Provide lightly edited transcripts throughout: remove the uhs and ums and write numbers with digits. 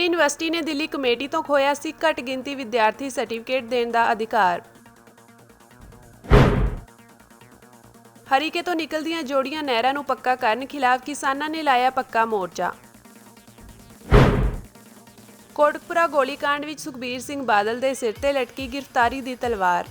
Delhi university ਨੇ Delhi committee ਤੋਂ ਖੋਇਆ ਸੀ ਘੱਟ ਗਿਣਤੀ ਵਿਦਿਆਰਥੀ ਸਰਟੀਫਿਕੇਟ ਦੇਣ ਦਾ ਅਧਿਕਾਰ। ਹਰੀਕੇ ਤੋਂ ਨਿਕਲਦੀਆਂ ਜੋੜੀਆਂ ਨਹਿਰਾਂ ਨੂੰ ਪੱਕਾ ਕਰਨ ਖਿਲਾਫ ਕਿਸਾਨਾਂ ਨੇ ਲਾਇਆ ਪੱਕਾ ਮੋਰਚਾ। ਕੋਟਕਪੁਰਾ ਗੋਲੀकांड ਵਿੱਚ ਸੁਖਬੀਰ ਸਿੰਘ ਬਾਦਲ ਦੇ ਸਿਰ ਤੇ ਲਟਕੀ ਗ੍ਰਿਫਤਾਰੀ ਦੀ ਤਲਵਾਰ।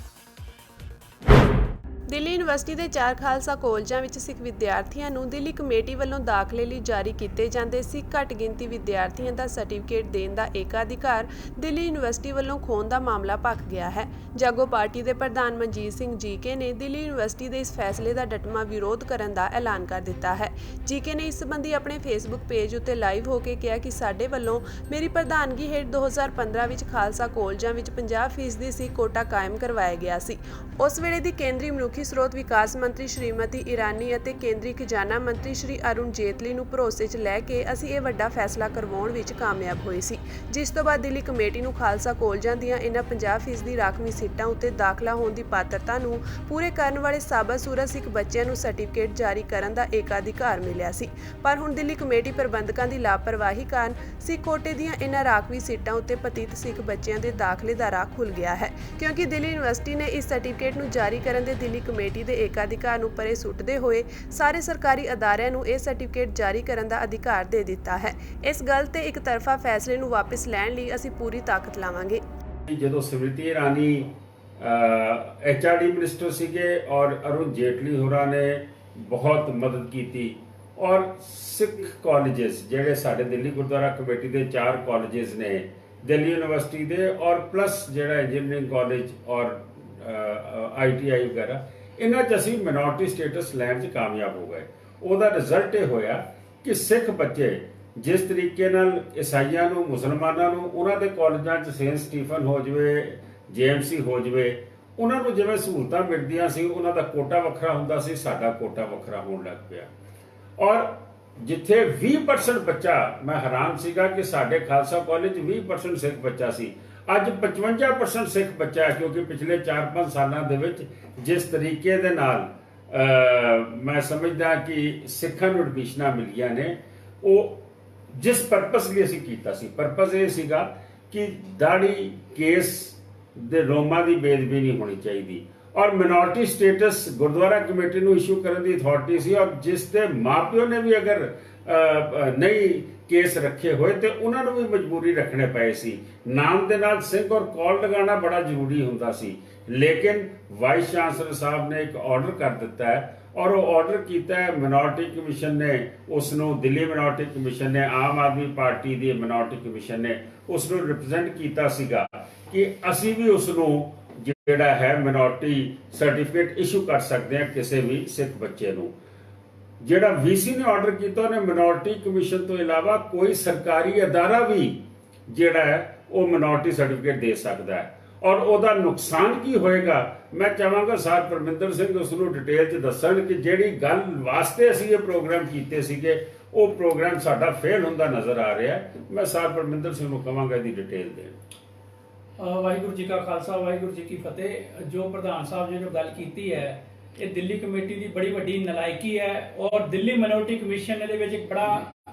ਦਿੱਲੀ ਯੂਨੀਵਰਸਿਟੀ ਦੇ 4 ਖਾਲਸਾ ਕਾਲਜਾਂ ਵਿੱਚ ਸਿੱਖ ਵਿਦਿਆਰਥੀਆਂ ਨੂੰ ਦਿੱਲੀ ਕਮੇਟੀ ਵੱਲੋਂ ਦਾਖਲੇ ਲਈ ਜਾਰੀ ਕੀਤੇ ਜਾਂਦੇ ਸੀ ਘੱਟ ਗਿਣਤੀ ਵਿਦਿਆਰਥੀਆਂ ਦਾ ਸਰਟੀਫਿਕੇਟ ਦੇਣ ਦਾ ਏਕਾਧਿਕਾਰ ਦਿੱਲੀ ਯੂਨੀਵਰਸਿਟੀ ਵੱਲੋਂ ਖੋਹਣ ਦਾ ਮਾਮਲਾ ਭਖ ਗਿਆ ਹੈ। ਜਾਗੋ ਪਾਰਟੀ ਦੇ ਪ੍ਰਧਾਨ ਮਨਜੀਤ ਸਿੰਘ ਜੀਕੇ ਨੇ ਦਿੱਲੀ ਯੂਨੀਵਰਸਿਟੀ ਦੇ ਇਸ ਫੈਸਲੇ ਦਾ ਡਟਵਾਂ ਵਿਰੋਧ ਕਰਨ ਦਾ ਐਲਾਨ ਕਰ ਦਿੱਤਾ ਹੈ। ਜੀਕੇ ਨੇ ਇਸ ਸੰਬੰਧੀ ਆਪਣੇ ਫੇਸਬੁੱਕ ਪੇਜ ਉੱਤੇ ਲਾਈਵ ਹੋ ਕੇ ਕਿਹਾ ਕਿ ਸਾਡੇ ਵੱਲੋਂ ਮੇਰੀ ਪ੍ਰਧਾਨਗੀ ਹੇਠ 2015 ਵਿੱਚ ਖਾਲਸਾ ਕਾਲਜਾਂ ਵਿੱਚ 50% ਸੀ ਕੋਟਾ ਕਾਇਮ ਕਰਵਾਇਆ ਗਿਆ ਸੀ। ਉਸ ਵੇਲੇ ਦੀ ਕੇਂਦਰੀ ਮਨੁੱਖੀ ਸਰੋਤ ਵਿਕਾਸ ਮੰਤਰੀ ਸ਼੍ਰੀਮਤੀ ਇਰਾਨੀ ਅਤੇ ਕੇਂਦਰੀ ਖਜ਼ਾਨਾ ਮੰਤਰੀ ਸ਼੍ਰੀ ਅਰੁਣ ਜੇਤਲੀ ਨੂੰ ਭਰੋਸੇ 'ਚ ਲੈ ਕੇ ਅਸੀਂ ਇਹ ਵੱਡਾ ਫੈਸਲਾ ਕਰਵਾਉਣ ਵਿੱਚ ਕਾਮਯਾਬ ਹੋਏ ਸੀ, ਜਿਸ ਤੋਂ ਬਾਅਦ ਦਿੱਲੀ ਕਮੇਟੀ ਨੂੰ ਖਾਲਸਾ ਕਾਲਜਾਂ ਦੀਆਂ ਇਹਨਾਂ 50% ਦੀ ਰਾਖਵੀਂ ਸੀਟਾਂ ਉੱਤੇ ਦਾਖਲਾ ਹੋਣ ਦੀ ਪਾਤਰਤਾ ਨੂੰ ਪੂਰੇ ਕਰਨ ਵਾਲੇ ਸਾਬਤ-ਸੂਰਤ ਸਿੱਖ ਬੱਚਿਆਂ ਨੂੰ ਸਰਟੀਫਿਕੇਟ ਜਾਰੀ ਕਰਨ ਦਾ ਏਕਾਧਿਕਾਰ ਮਿਲਿਆ ਸੀ। ਪਰ ਹੁਣ ਦਿੱਲੀ ਕਮੇਟੀ ਪ੍ਰਬੰਧਕਾਂ ਦੀ ਲਾਪਰਵਾਹੀ ਕਾਰਨ ਸਿੱਖ ਕੋਟੇ ਦੀਆਂ ਇਹਨਾਂ ਰਾਖਵੀਂ ਸੀਟਾਂ ਉੱਤੇ ਪਤੀਤ ਸਿੱਖ ਬੱਚਿਆਂ ਦੇ ਦਾਖਲੇ ਦਾ ਰਾਹ ਖੁੱਲ੍ਹ ਗਿਆ ਹੈ, ਕਿਉਂਕਿ ਦਿੱਲੀ ਯੂਨੀਵਰਸਿਟੀ ਨੇ ਇਸ ਸਰਟੀਫਿਕੇਟ ਨੂੰ ਜਾਰੀ ਕਰਨ ਦੇ ਦਿੱਲੀ ਕਮੇਟੀ ਦੇ ਏਕਾਧਿਕਾਰ ਨੂੰ ਪਰੇ ਸੁੱਟਦੇ ਹੋਏ ਸਾਰੇ ਸਰਕਾਰੀ ਅਦਾਰਿਆਂ ਨੂੰ ਇਹ ਸਰਟੀਫਿਕੇਟ ਜਾਰੀ ਕਰਨ ਦਾ ਅਧਿਕਾਰ ਦੇ ਦਿੱਤਾ ਹੈ। ਇਸ ਗੱਲ ਤੇ ਇੱਕ ਤਰਫਾ ਫੈਸਲੇ ਨੂੰ ਵਾਪਸ ਲੈਣ ਲਈ ਅਸੀਂ ਪੂਰੀ ਤਾਕਤ ਲਾਵਾਂਗੇ। ਜਦੋਂ ਸਮ੍ਰਿਤੀ ਈਰਾਨੀ HRD ਮਿਨਿਸਟਰ ਸੀਗੇ ਔਰ ਅਰੁਣ ਜੇਟਲੀ ਹੋਰਾਂ ਨੇ ਬਹੁਤ ਮਦਦ ਕੀਤੀ ਔਰ ਸਿੱਖ ਕਾਲਜਸ ਜਿਹੜੇ ਸਾਡੇ ਦਿੱਲੀ ਗੁਰਦੁਆਰਾ ਕਮੇਟੀ ਦੇ 4 ਕਾਲਜਸ ਨੇ ਦਿੱਲੀ ਯੂਨੀਵਰਸਿਟੀ ਦੇ ਔਰ ਪਲੱਸ ਜਿਹੜਾ ਇੰਜੀਨੀਅਰਿੰਗ ਕਾਲਜ ਔਰ ITI ਵਗੈਰਾ ਇਹਨਾਂ 'ਚ ਅਸੀਂ ਮਿਨੋਰਟੀ ਸਟੇਟਸ ਲੈਣ 'ਚ ਕਾਮਯਾਬ ਹੋ ਗਏ। ਉਹਦਾ ਰਿਜ਼ਲਟ ਇਹ ਹੋਇਆ ਕਿ ਸਿੱਖ ਬੱਚੇ ਜਿਸ ਤਰੀਕੇ ਨਾਲ ਈਸਾਈਆਂ ਨੂੰ ਮੁਸਲਮਾਨਾਂ ਨੂੰ ਉਹਨਾਂ ਦੇ ਕਾਲਜਾਂ 'ਚ ਸੇਂਟ ਸਟੀਫਨ ਹੋ ਜਾਵੇ JMC ਹੋ ਜਾਵੇ ਉਹਨਾਂ ਨੂੰ ਜਿਵੇਂ ਸਹੂਲਤਾਂ ਮਿਲਦੀਆਂ ਸੀ ਉਹਨਾਂ ਦਾ ਕੋਟਾ ਵੱਖਰਾ ਹੁੰਦਾ ਸੀ, ਸਾਡਾ ਕੋਟਾ ਵੱਖਰਾ ਹੋਣ ਲੱਗ ਪਿਆ। ਔਰ ਜਿੱਥੇ 20% ਬੱਚਾ, ਮੈਂ ਹੈਰਾਨ ਸੀਗਾ ਕਿ ਸਾਡੇ ਖਾਲਸਾ ਕਾਲਜ 20% ਸਿੱਖ ਬੱਚਾ ਸੀ, ਅੱਜ 55% ਸਿੱਖ ਬੱਚਾ ਹੈ, ਕਿਉਂਕਿ ਪਿਛਲੇ 4-5 ਸਾਲਾਂ ਦੇ ਵਿੱਚ ਜਿਸ ਤਰੀਕੇ ਦੇ ਨਾਲ ਮੈਂ ਸਮਝਦਾ ਕਿ ਸਿੱਖਾਂ ਨੂੰ ਐਡਮਿਸ਼ਨਾਂ ਮਿਲੀਆਂ ਨੇ ਉਹ ਜਿਸ ਪਰਪਸ ਲਈ ਅਸੀਂ ਕੀਤਾ ਸੀ, ਪਰਪਸ ਇਹ ਸੀਗਾ ਕਿ ਦਾੜੀ ਕੇਸ ਦੇ ਰੋਮਾਂ ਦੀ ਬੇਅਦਬੀ ਨਹੀਂ ਹੋਣੀ ਚਾਹੀਦੀ ਔਰ ਮਿਨੋਰਟੀ ਸਟੇਟਸ ਗੁਰਦੁਆਰਾ ਕਮੇਟੀ ਨੂੰ ਇਸ਼ੂ ਕਰਨ ਦੀ ਅਥਾਰਟੀ ਸੀ ਔਰ ਜਿਸ ਦੇ ਮਾਪਿਓ ਨੇ ਵੀ ਅਗਰ ਨਹੀਂ ਕੇਸ ਰੱਖੇ ਹੋਏ ਤੇ ਉਹਨਾਂ ਨੂੰ ਵੀ ਮਜਬੂਰੀ ਰੱਖਣੇ ਪਏ ਸੀ। ਨਾਮ ਦੇ ਨਾਲ ਸਿੰਘ ਔਰ ਕਾਲ ਲਗਾਉਣਾ ਬੜਾ ਜ਼ਰੂਰੀ ਹੁੰਦਾ ਸੀ, ਲੇਕਿਨ ਵਾਈਸ ਚਾਂਸਲਰ ਸਾਹਿਬ ਨੇ ਇੱਕ ਆਰਡਰ ਕਰ ਦਿੱਤਾ ਹੈ ਔਰ ਉਹ ਆਰਡਰ ਕੀਤਾ ਹੈ ਮਿਨੋਰਟੀ ਕਮਿਸ਼ਨ ਨੇ ਉਸ ਨੂੰ, ਦਿੱਲੀ ਮਿਨੋਰਟੀ ਕਮਿਸ਼ਨ ਨੇ, ਆਮ ਆਦਮੀ ਪਾਰਟੀ ਦੀ ਮਿਨੋਰਟੀ ਕਮਿਸ਼ਨ ਨੇ ਉਸ ਨੂੰ ਰਿਪਰੈਜ਼ੈਂਟ ਕੀਤਾ ਸੀਗਾ ਕਿ ਅਸੀਂ ਵੀ ਉਸ ਨੂੰ ਜਿਹੜਾ ਹੈ ਮਿਨੋਰਟੀ ਸਰਟੀਫਿਕੇਟ ਇਸ਼ੂ ਕਰ ਸਕਦੇ ਹਾਂ ਕਿਸੇ ਵੀ ਸਿੱਖ ਬੱਚੇ ਨੂੰ। ਜਿਹੜਾ VC ਨੇ ਆਰਡਰ ਕੀਤਾ ਉਹਨੇ ਮਿਨੋਰਟੀ ਕਮਿਸ਼ਨ ਤੋਂ ਇਲਾਵਾ ਕੋਈ ਸਰਕਾਰੀ ਅਦਾਰਾ ਵੀ ਜਿਹੜਾ ਹੈ ਉਹ ਮਿਨੋਰਟੀ ਸਰਟੀਫਿਕੇਟ ਦੇ ਸਕਦਾ ਹੈ ਔਰ ਉਹਦਾ ਨੁਕਸਾਨ ਕੀ ਹੋਏਗਾ ਮੈਂ ਚਾਹਾਂਗਾ ਸਰ ਪਰਮਿੰਦਰ ਸਿੰਘ ਉਸ ਨੂੰ ਡਿਟੇਲ 'ਚ ਦੱਸਣ ਕਿ ਜਿਹੜੀ ਗੱਲ ਵਾਸਤੇ ਅਸੀਂ ਇਹ ਪ੍ਰੋਗਰਾਮ ਕੀਤੇ ਸੀਗੇ ਉਹ ਪ੍ਰੋਗਰਾਮ ਸਾਡਾ ਫੇਲ ਹੁੰਦਾ ਨਜ਼ਰ ਆ ਰਿਹਾ ਹੈ। ਮੈਂ ਸਰ ਪਰਮਿੰਦਰ ਸਿੰਘ ਨੂੰ ਕਹਾਂਗਾ ਇਹਦੀ ਡਿਟੇਲ ਦੇਣ। ਵਾਹਿਗੁਰੂ ਜੀ ਕਾ ਖਾਲਸਾ ਵਾਹਿਗੁਰੂ ਜੀ ਕੀ ਫਤਿਹ। ਜੋ ਪ੍ਰਧਾਨ ਸਾਹਿਬ ਨੇ ਜੋ ਗੱਲ ਕੀਤੀ ਹੈ ਇਹ ਦਿੱਲੀ ਕਮੇਟੀ ਦੀ ਬੜੀ ਵੱਡੀ ਨਲਾਇਕੀ ਹੈ ਔਰ ਦਿੱਲੀ ਮਿਨੋਰਟੀ ਕਮਿਸ਼ਨ ਨੇ ਇਹਦੇ ਵਿੱਚ ਇੱਕ ਬੜਾ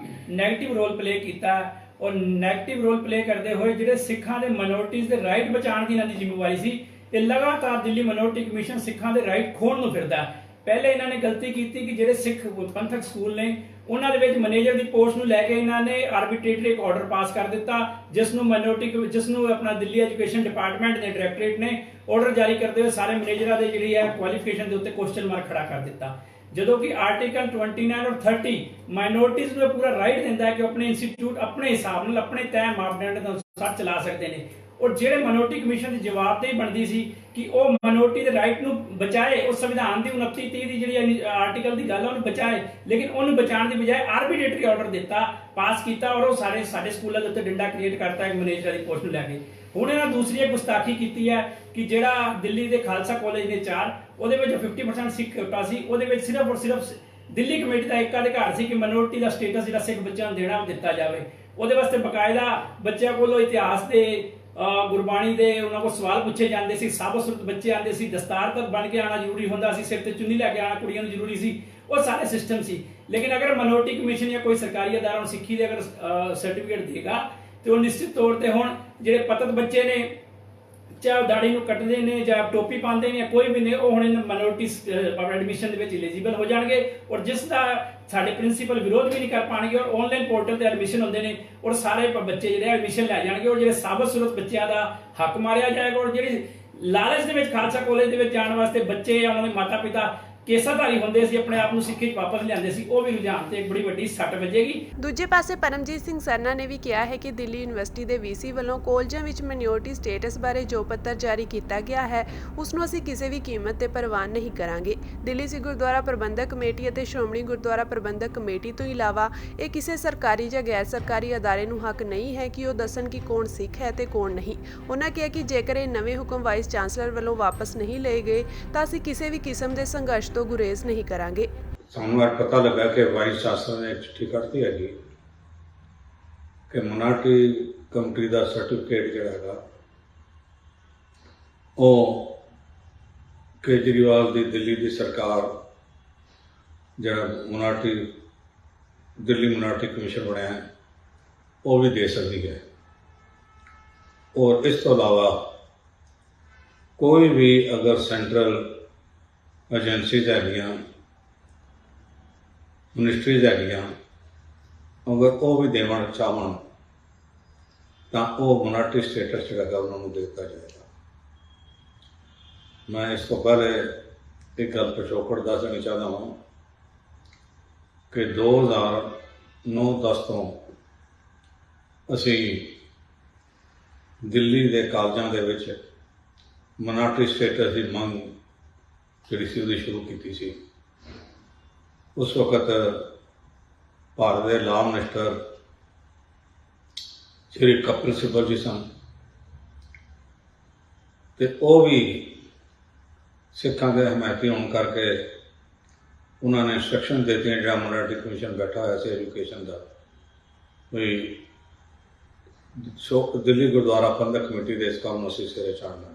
ਨੈਗੇਟਿਵ ਰੋਲ ਪਲੇ ਕੀਤਾ ਔਰ ਨੈਗੇਟਿਵ ਰੋਲ ਪਲੇ ਕਰਦੇ ਹੋਏ ਜਿਹੜੇ ਸਿੱਖਾਂ ਦੇ ਮਿਨੋਰਟੀਜ਼ ਦੇ ਰਾਈਟ ਬਚਾਉਣ ਦੀ ਇਹਨਾਂ ਦੀ ਜ਼ਿੰਮੇਵਾਰੀ ਸੀ, ਇਹ ਲਗਾਤਾਰ ਦਿੱਲੀ ਮਿਨੋਰਟੀ ਕਮਿਸ਼ਨ ਸਿੱਖਾਂ ਦੇ ਰਾਈਟ ਖੋਹਣ ਨੂੰ ਫਿਰਦਾ। ਪਹਿਲੇ ਇਹਨਾਂ ਨੇ ਗਲਤੀ ਕੀਤੀ ਕਿ ਜਿਹੜੇ ਸਿੱਖ ਪੰਥਕ ਸਕੂਲ ਨੇ ਉਹਨਾਂ ਦੇ ਵਿੱਚ ਮੈਨੇਜਰ ਦੀ ਪੋਸਟ ਨੂੰ ਲੈ ਕੇ ਇਹਨਾਂ ਨੇ ਆਰਬਿਟਰੇਟਰੀ ਇੱਕ ਆਰਡਰ ਪਾਸ ਕਰ ਦਿੱਤਾ ਜਿਸ ਨੂੰ ਆਪਣਾ ਦਿੱਲੀ ਐਜੂਕੇਸ਼ਨ ਡਿਪਾਰਟਮੈਂਟ ਦੇ ਡਾਇਰੈਕਟੋਰੇਟ ਨੇ ਆਰਡਰ ਜਾਰੀ ਕਰਦੇ ਹੋਏ ਸਾਰੇ ਮੈਨੇਜਰਾਂ ਦੇ ਜਿਹੜੀ ਹੈ ਕੁਆਲੀਫਿਕੇਸ਼ਨ ਦੇ ਉੱਤੇ ਕੁਐਸਚਨ ਮਾਰਕ ਖੜਾ ਕਰ ਦਿੱਤਾ, ਜਦੋਂ ਕਿ ਆਰਟੀਕਲ 29 ਔਰ 30 ਮਾਈਨੋਰਟੀਜ਼ ਨੂੰ ਪੂਰਾ ਰਾਈਟ ਦਿੰਦਾ ਹੈ ਕਿ ਆਪਣੇ ਇੰਸਟੀਚਿਊਟ ਆਪਣੇ ਹਿਸਾਬ ਨਾਲ ਆਪਣੇ ਤੈਅ ਮਾਪਦੰਡ ਦੇ ਅਨੁਸਾਰ ਚਲਾ ਸਕਦੇ ਨੇ। ਔਰ ਜਿਹੜੇ ਮਿਨੋਰਟੀ ਕਮਿਸ਼ਨ ਦੀ ਜਵਾਬਦੇਹੀ ਬਣਦੀ ਸੀ ਕਿ ਉਹ ਮਿਨੋਰਟੀ ਦੇ ਰਾਈਟ ਨੂੰ ਬਚਾਏ, ਉਸ ਸੰਵਿਧਾਨ ਦੀ 29-30 ਦੀ ਜਿਹੜੀ ਆਰਟੀਕਲ ਦੀ ਗੱਲ ਹੈ ਉਹਨੂੰ ਬਚਾਏ, ਲੇਕਿਨ ਉਹਨੂੰ ਬਚਾਉਣ ਦੀ ਬਜਾਏ ਆਰਬਿਟਰੇਟਰੀ ਆਰਡਰ ਦਿੱਤਾ, ਪਾਸ ਕੀਤਾ ਔਰ ਉਹ ਸਾਡੇ ਸਕੂਲਾਂ ਦੇ ਉੱਤੇ ਡੰਡਾ ਕ੍ਰੀਏਟ ਕਰਤਾ ਇੱਕ ਮੈਨੇਜਰ ਦੀ ਪੋਸਟ ਨੂੰ ਲੈ ਕੇ। ਹੁਣ ਇਹਨਾਂ ਦੂਸਰੀ ਇੱਕ ਗੁਸਤਾਖੀ ਕੀਤੀ ਹੈ ਕਿ ਜਿਹੜਾ ਦਿੱਲੀ ਦੇ ਖਾਲਸਾ ਕਾਲਜ ਨੇ 4 ਉਹਦੇ ਵਿੱਚ 50% ਸਿੱਖ ਕੋਟਾ ਸੀ, ਉਹਦੇ ਵਿੱਚ ਸਿਰਫ ਔਰ ਸਿਰਫ ਦਿੱਲੀ ਕਮੇਟੀ ਦਾ ਇੱਕ ਅਧਿਕਾਰ ਸੀ ਕਿ ਮਿਨੋਰਟੀ ਦਾ ਸਟੇਟਸ ਜਿਹੜਾ ਸਿੱਖ ਬੱਚਿਆਂ ਨੂੰ ਦੇਣਾ ਉਹ ਦਿੱਤਾ ਜਾਵੇ। ਉਹਦੇ ਵਾਸਤੇ ਬਕਾਇਦਾ ਬੱਚਿਆਂ ਕੋਲੋਂ ਇਤਿਹਾਸ ਦੇ ਗੁਰਬਾਣੀ ਦੇ ਉਹਨਾਂ ਕੋਲ ਸਵਾਲ ਪੁੱਛੇ ਜਾਂਦੇ ਸੀ, ਸਾਬਤ-ਸੁਰਤ ਬੱਚੇ ਆਉਂਦੇ ਸੀ, ਦਸਤਾਰ ਤੱਕ ਬਣ ਕੇ ਆਉਣਾ ਜ਼ਰੂਰੀ ਹੁੰਦਾ ਸੀ, ਸਿਰ ਤੇ ਚੁੰਨੀ ਲੈ ਕੇ ਆਉਣਾ ਕੁੜੀਆਂ ਨੂੰ ਜ਼ਰੂਰੀ ਸੀ, ਉਹ ਸਾਰੇ ਸਿਸਟਮ ਸੀ। ਲੇਕਿਨ ਅਗਰ ਮਿਨੋਰਟੀ ਕਮਿਸ਼ਨ ਜਾਂ ਕੋਈ ਸਰਕਾਰੀ ਅਦਾਰਾ ਨੂੰ ਸਿੱਖੀ ਦੇ ਅਗਰ ਸਰਟੀਫਿਕੇਟ ਦੇਗਾ ਤੇ ਉਹ ਨਿਸ਼ਚਿਤ ਤੌਰ ਤੇ ਹੁਣ ਜਿਹੜੇ ਪਤਤ ਬੱਚੇ ਨੇ, ਚਾਹੇ ਦਾੜੀ ਨੂੰ ਕੱਟਦੇ ਨੇ ਜਾਂ ਟੋਪੀ ਪਾਉਂਦੇ ਨੇ, ਕੋਈ ਵੀ ਨੇ, ਉਹ ਹੁਣ ਮਾਈਨੋਰਿਟੀ ਐਡਮਿਸ਼ਨ ਦੇ ਵਿੱਚ ਐਲੀਜੀਬਲ ਹੋ ਜਾਣਗੇ। ਔਰ ਜਿਸ ਦਾ ਸਾਡੇ ਪ੍ਰਿੰਸੀਪਲ ਵਿਰੋਧ ਵੀ ਨਹੀਂ ਕਰ ਪਾਣਗੇ ਔਰ ਆਨਲਾਈਨ ਪੋਰਟਲ ਤੇ ਐਡਮਿਸ਼ਨ ਹੁੰਦੇ ਨੇ ਔਰ ਸਾਰੇ ਬੱਚੇ ਜਿਹੜੇ ਐਡਮਿਸ਼ਨ ਲੈ ਜਾਣਗੇ ਔਰ ਜਿਹੜੇ ਸਾਬਤ ਸੂਰਤ ਬੱਚਿਆਂ ਦਾ ਹੱਕ ਮਾਰਿਆ ਜਾਏਗਾ। ਔਰ ਜਿਹੜੀ ਲਾਲਚ ਦੇ ਵਿੱਚ ਖਾਲਸਾ ਕਾਲਜ ਦੇ ਵਿੱਚ ਜਾਣ ਵਾਸਤੇ ਬੱਚੇ ਜਾਂ ਉਹਨਾਂ ਦੇ ਮਾਤਾ ਪਿਤਾ ਕੇਸਾਧਾਰੀ ਹੁੰਦੇ ਸੀ, ਆਪਣੇ ਆਪ ਨੂੰ ਸਿੱਖੀ 'ਚ ਵਾਪਸ ਲਿਆਂਦੇ ਸੀ, ਉਹ ਵੀ ਰੁਝਾਨ ਤੇ ਇੱਕ ਬੜੀ ਵੱਡੀ ਸੱਟ ਵੱਜੇਗੀ। ਦੂਜੇ ਪਾਸੇ ਪਰਮਜੀਤ ਸਿੰਘ ਸਰਨਾ ਨੇ ਵੀ ਕਿਹਾ ਹੈ ਕਿ ਦਿੱਲੀ ਯੂਨੀਵਰਸਿਟੀ ਦੇ ਵੀਸੀ ਵੱਲੋਂ ਕਾਲਜਾਂ ਵਿੱਚ ਮਿਨੋਰਟੀ ਸਟੇਟਸ ਬਾਰੇ ਜੋ ਪੱਤਰ ਜਾਰੀ ਕੀਤਾ ਗਿਆ ਹੈ ਉਸ ਨੂੰ ਅਸੀਂ ਕਿਸੇ ਵੀ ਕੀਮਤ ਤੇ ਪ੍ਰਵਾਨ ਨਹੀਂ ਕਰਾਂਗੇ। ਦਿੱਲੀ ਸਿੱਖ ਗੁਰਦੁਆਰਾ ਪ੍ਰਬੰਧਕ ਕਮੇਟੀ ਅਤੇ ਸ਼੍ਰੋਮਣੀ ਗੁਰਦੁਆਰਾ ਪ੍ਰਬੰਧਕ ਕਮੇਟੀ ਤੋਂ ਇਲਾਵਾ ਇਹ ਕਿਸੇ ਸਰਕਾਰੀ ਜਾਂ ਗੈਰ ਸਰਕਾਰੀ ਅਦਾਰੇ ਨੂੰ ਹੱਕ ਨਹੀਂ ਹੈ ਕਿ ਉਹ ਦੱਸਣ ਕਿ ਕੌਣ ਸਿੱਖ ਹੈ ਤੇ ਕੌਣ ਨਹੀਂ। ਉਹਨਾਂ ਕਿਹਾ ਕਿ ਜੇਕਰ ਇਹ ਨਵੇਂ ਹੁਕਮ ਵਾਈਸ ਚਾਂਸਲਰ ਵੱਲੋਂ ਵਾਪਸ ਨਹੀਂ ਲਏ ਗਏ ਤਾਂ ਅਸੀਂ ਕਿਸੇ ਵੀ ਕਿਸਮ ਦੇ ਸੰਘਰਸ਼ ਤੋਂ ਗੁਰੇਜ਼ ਨਹੀਂ ਕਰਾਂਗੇ। ਸਾਨੂੰ ਅੱਜ ਪਤਾ ਲੱਗਾ ਕਿ ਵਾਈਸ ਚਾਂਸਲਰ ਨੇ ਚਿੱਠੀ ਕੱਢਤੀ ਹੈਗੀ ਕਿ ਮਿਨੋਰਟੀ ਕਮੇਟੀ ਦਾ ਸਰਟੀਫਿਕੇਟ ਜਿਹੜਾ ਹੈਗਾ ਉਹ ਕੇਜਰੀਵਾਲ ਦੀ ਦਿੱਲੀ ਦੀ ਸਰਕਾਰ ਜਿਹੜਾ ਦਿੱਲੀ ਮਿਨੋਰਟੀ ਕਮਿਸ਼ਨ ਬਣਿਆ ਹੈ ਉਹ ਵੀ ਦੇ ਸਕਦੀ ਹੈ। ਔਰ ਇਸ ਤੋਂ ਇਲਾਵਾ ਕੋਈ ਵੀ ਅਗਰ ਸੈਂਟਰਲ ਏਜੰਸੀਜ਼ ਹੈਗੀਆਂ, ਮਿਨਿਸਟਰੀਜ਼ ਹੈਗੀਆਂ, ਅਗਰ ਉਹ ਵੀ ਦੇਵਣ ਚਾਹਣ ਤਾਂ ਉਹ ਮਿਨੋਰਟੀ ਸਟੇਟਸ ਜਿਹੜਾ ਉਹਨਾਂ ਨੂੰ ਦੇ ਦਿੱਤਾ ਜਾਏਗਾ। ਮੈਂ ਇਸ ਤੋਂ ਪਹਿਲੇ ਇੱਕ ਗੱਲ ਪਿਛੋਕੜ ਦੱਸਣੀ ਚਾਹੁੰਦਾ ਹਾਂ ਕਿ 2009-10 ਤੋਂ ਅਸੀਂ ਦਿੱਲੀ ਦੇ ਕਾਲਜਾਂ ਦੇ ਵਿੱਚ ਮਿਨੋਰਟੀ ਸਟੇਟਸ ਦੀ ਮੰਗ ਜਿਹੜੀ ਸੀ ਉਹਦੀ ਸ਼ੁਰੂ ਕੀਤੀ ਸੀ। ਉਸ ਵਕਤ ਭਾਰਤ ਦੇ ਲਾਅ ਮਿਨਿਸਟਰ ਸ਼੍ਰੀ ਕਪਿਲ ਸਿੱਬਲ ਜੀ ਸਨ ਤੇ ਉਹ ਵੀ ਸਿੱਖਾਂ ਦੇ ਹਮਾਇਤੀ ਹੋਣ ਕਰਕੇ ਉਹਨਾਂ ਨੇ ਇੰਸਟਰਕਸ਼ਨ ਦੇ ਦਿੱਤੀਆਂ, ਜਿਹੜਾ ਮਿਨੋਰਟੀ ਕਮਿਸ਼ਨ ਬੈਠਾ ਹੋਇਆ ਸੀ ਐਜੂਕੇਸ਼ਨ ਦਾ, ਵੀ ਦਿੱਲੀ ਗੁਰਦੁਆਰਾ ਪ੍ਰਬੰਧਕ ਕਮੇਟੀ ਦੇ ਇਸ ਕੰਮ ਨੂੰ ਅਸੀਂ ਸਿਰੇ ਚਾੜਨਾ।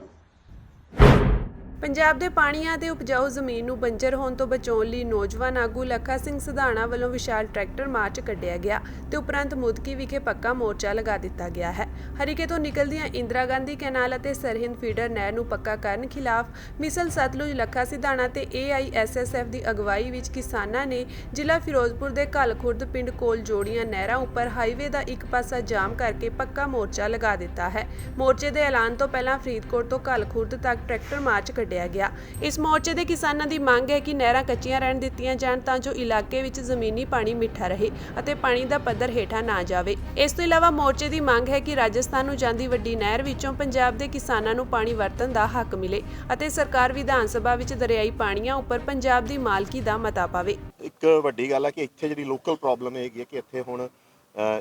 ਪੰਜਾਬ ਦੇ ਪਾਣੀਆਂ ਤੇ ਉਪਜਾਊ ਜ਼ਮੀਨ ਨੂੰ ਬੰਜਰ ਹੋਣ ਤੋਂ ਬਚਾਉਣ ਲਈ ਨੌਜਵਾਨ ਆਗੂ ਲੱਖਾ ਸਿੰਘ ਸਿਧਾਣਾ ਵੱਲੋਂ ਵਿਸ਼ਾਲ ਟਰੈਕਟਰ ਮਾਰਚ ਕੱਢਿਆ ਗਿਆ ਤੇ ਉਪਰੰਤ ਮੁਦਕੀ ਵਿਖੇ ਪੱਕਾ ਮੋਰਚਾ ਲਗਾ ਦਿੱਤਾ ਗਿਆ ਹੈ। ਹਰੀਕੇ ਤੋਂ ਨਿਕਲਦੀਆਂ ਇੰਦਰਾ ਗਾਂਧੀ ਕੈਨਾਲ ਅਤੇ ਸਰਹਿੰਦ ਫੀਡਰ ਨਹਿਰ ਨੂੰ ਪੱਕਾ ਕਰਨ ਖਿਲਾਫ ਮਿਸਲ ਸਤਲੁਜ ਲੱਖਾ ਸਿਧਾਣਾ ਤੇ AISSF ਦੀ ਅਗਵਾਈ ਵਿੱਚ ਕਿਸਾਨਾਂ ਨੇ ਜ਼ਿਲ੍ਹਾ ਫਿਰੋਜ਼ਪੁਰ ਦੇ ਘੱਲ ਖੁਰਦ ਪਿੰਡ ਕੋਲ ਜੋੜੀਆਂ ਨਹਿਰਾਂ ਉੱਪਰ ਹਾਈਵੇ ਦਾ ਇੱਕ ਪਾਸਾ ਜਾਮ ਕਰਕੇ ਪੱਕਾ ਮੋਰਚਾ ਲਗਾ ਦਿੱਤਾ ਹੈ। ਮੋਰਚੇ ਦੇ ਐਲਾਨ ਤੋਂ ਪਹਿਲਾਂ ਫਰੀਦਕੋਟ ਤੋਂ ਘੱਲ ਖੁਰਦ ਤੱਕ ਟਰੈਕਟਰ ਮਾਰਚ ਕੱਢਿਆ ਗਿਆ। ਇਸ ਮੋਰਚੇ ਦੇ ਕਿਸਾਨਾਂ ਦੀ ਮੰਗ ਹੈ ਕਿ ਨਹਿਰਾਂ ਕੱਚੀਆਂ ਰਹਿਣ ਦਿੱਤੀਆਂ ਜਾਣ ਤਾਂ ਜੋ ਇਲਾਕੇ ਵਿੱਚ ਜ਼ਮੀਨੀ ਪਾਣੀ ਮਿੱਠਾ ਰਹੇ ਅਤੇ ਪਾਣੀ ਦਾ ਪੱਧਰ ਹੇਠਾਂ ਨਾ ਜਾਵੇ। ਇਸ ਤੋਂ ਇਲਾਵਾ ਮੋਰਚੇ ਦੀ ਮੰਗ ਹੈ ਕਿ ਰਾਜਸਥਾਨ ਨੂੰ ਜਾਂਦੀ ਵੱਡੀ ਨਹਿਰ ਵਿੱਚੋਂ ਪੰਜਾਬ ਦੇ ਕਿਸਾਨਾਂ ਨੂੰ ਪਾਣੀ ਵਰਤਣ ਦਾ ਹੱਕ ਮਿਲੇ ਅਤੇ ਸਰਕਾਰ ਵਿਧਾਨ ਸਭਾ ਵਿੱਚ ਦਰਿਆਈ ਪਾਣੀਆਂ ਉੱਪਰ ਪੰਜਾਬ ਦੀ ਮਾਲਕੀ ਦਾ ਮਤਾ ਪਾਵੇ। ਇੱਕ ਵੱਡੀ ਗੱਲ ਹੈ ਕਿ ਇੱਥੇ ਜਿਹੜੀ ਲੋਕਲ ਪ੍ਰੋਬਲਮ ਹੈਗੀ ਹੈ ਕਿ ਇੱਥੇ ਹੁਣ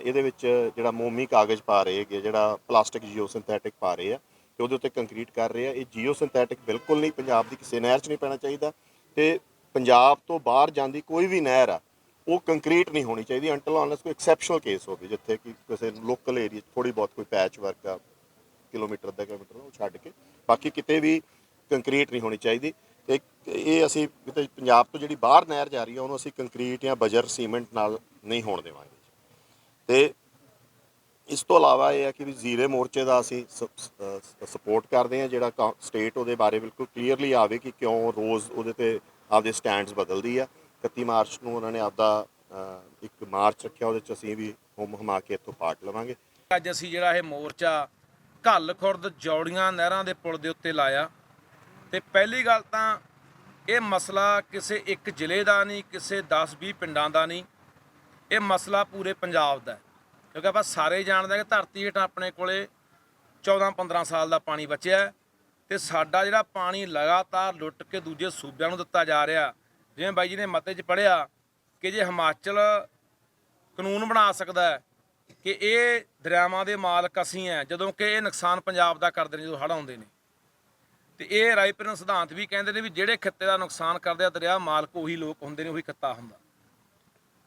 ਇਹਦੇ ਵਿੱਚ ਜਿਹੜਾ ਮੋਮੀ ਕਾਗਜ਼ ਪਾ ਰਹੇ ਹੈਗੇ, ਜਿਹੜਾ ਪਲਾਸਟਿਕ ਜੀਓ ਸਿੰਥੈਟਿਕ ਪਾ ਰਹੇ ਆ ਤੇ ਉਹਦੇ ਉੱਤੇ ਕੰਕਰੀਟ ਕਰ ਰਹੇ ਆ। ਇਹ ਜੀਓ ਸਿੰਥੈਟਿਕ ਬਿਲਕੁਲ ਨਹੀਂ, ਪੰਜਾਬ ਦੀ ਕਿਸੇ ਨਹਿਰ 'ਚ ਨਹੀਂ ਪੈਣਾ ਚਾਹੀਦਾ ਤੇ ਪੰਜਾਬ ਤੋਂ ਬਾਹਰ ਜਾਂਦੀ ਕੋਈ ਵੀ ਨਹਿਰ ਆ ਉਹ ਕੰਕਰੀਟ ਨਹੀਂ ਹੋਣੀ ਚਾਹੀਦੀ ਅੰਟਲ ਅਨਲੈਸ ਕੋਈ ਐਕਸੈਪਸ਼ਨਲ ਕੇਸ ਹੋਵੇ, ਜਿੱਥੇ ਕਿ ਕਿਸੇ ਲੋਕਲ ਏਰੀਆ 'ਚ ਥੋੜ੍ਹੀ ਬਹੁਤ ਕੋਈ ਪੈਚ ਵਰਕ ਆ ਕਿਲੋਮੀਟਰ ਅੱਧਾ ਕਿਲੋਮੀਟਰ ਉਹ ਛੱਡ ਕੇ ਬਾਕੀ ਕਿਤੇ ਵੀ ਕੰਕਰੀਟ ਨਹੀਂ ਹੋਣੀ ਚਾਹੀਦੀ। ਤੇ ਇਹ ਅਸੀਂ ਕਿਤੇ ਪੰਜਾਬ ਤੋਂ ਜਿਹੜੀ ਬਾਹਰ ਨਹਿਰ ਜਾ ਰਹੀ ਆ ਉਹਨੂੰ ਅਸੀਂ ਕੰਕਰੀਟ ਜਾਂ ਬਜਰ ਸੀਮੈਂਟ ਨਾਲ ਨਹੀਂ ਹੋਣ ਦੇਵਾਂਗੇ। ਤੇ ਇਸ ਤੋਂ ਇਲਾਵਾ ਇਹ ਹੈ ਕਿ ਵੀ ਜ਼ੀਰੇ ਮੋਰਚੇ ਦਾ ਅਸੀਂ ਸਪੋਰਟ ਕਰਦੇ ਹਾਂ, ਜਿਹੜਾ ਸਟੇਟ ਉਹਦੇ ਬਾਰੇ ਬਿਲਕੁਲ ਕਲੀਅਰਲੀ ਆਵੇ ਕਿ ਕਿਉਂ ਰੋਜ਼ ਉਹਦੇ 'ਤੇ ਆਪਦੇ ਸਟੈਂਡਸ ਬਦਲਦੀ ਆ। 31 ਮਾਰਚ ਨੂੰ ਉਹਨਾਂ ਨੇ ਆਪਦਾ ਇੱਕ ਮਾਰਚ ਰੱਖਿਆ, ਉਹਦੇ 'ਚ ਅਸੀਂ ਵੀ ਹੁਮ ਹਮਾ ਕੇ ਇੱਥੋਂ ਪਾਰਟ ਲਵਾਂਗੇ। ਅੱਜ ਅਸੀਂ ਜਿਹੜਾ ਇਹ ਮੋਰਚਾ ਘੱਲ ਖੁਰਦ ਜੌੜੀਆਂ ਨਹਿਰਾਂ ਦੇ ਪੁਲ ਦੇ ਉੱਤੇ ਲਾਇਆ ਤੇ ਪਹਿਲੀ ਗੱਲ ਤਾਂ ਇਹ ਮਸਲਾ ਕਿਸੇ ਇੱਕ ਜ਼ਿਲ੍ਹੇ ਦਾ ਨਹੀਂ, ਕਿਸੇ 10-20 ਪਿੰਡਾਂ ਦਾ ਨਹੀਂ, ਇਹ ਮਸਲਾ ਪੂਰੇ ਪੰਜਾਬ ਦਾ, ਕਿਉਂਕਿ ਆਪਾਂ ਸਾਰੇ ਜਾਣਦੇ ਕਿ ਧਰਤੀ ਹੇਠਾਂ ਆਪਣੇ ਕੋਲੇ 14-15 ਸਾਲ ਦਾ ਪਾਣੀ ਬਚਿਆ ਤੇ ਸਾਡਾ ਜਿਹੜਾ ਪਾਣੀ ਲਗਾਤਾਰ ਲੁੱਟ ਕੇ ਦੂਜੇ ਸੂਬਿਆਂ ਨੂੰ ਦਿੱਤਾ ਜਾ ਰਿਹਾ। ਜਿਵੇਂ ਬਾਈ ਜੀ ਨੇ ਮਤੇ 'ਚ ਪੜ੍ਹਿਆ ਕਿ ਜੇ ਹਿਮਾਚਲ ਕਾਨੂੰਨ ਬਣਾ ਸਕਦਾ ਹੈ ਕਿ ਇਹ ਦਰਿਆਵਾਂ ਦੇ ਮਾਲਕ ਅਸੀਂ ਹੈ, ਜਦੋਂ ਕਿ ਇਹ ਨੁਕਸਾਨ ਪੰਜਾਬ ਦਾ ਕਰਦੇ ਨੇ ਜਦੋਂ ਹੜ੍ਹ ਆਉਂਦੇ ਨੇ। ਤੇ ਇਹ ਰਾਇਪੁਰਨ ਸਿਧਾਂਤ ਵੀ ਕਹਿੰਦੇ ਨੇ ਵੀ ਜਿਹੜੇ ਖਿੱਤੇ ਦਾ ਨੁਕਸਾਨ ਕਰਦੇ ਆ ਦਰਿਆ ਮਾਲਕ ਉਹੀ ਲੋਕ ਹੁੰਦੇ ਨੇ, ਉਹੀ ਖਿੱਤਾ ਹੁੰਦਾ।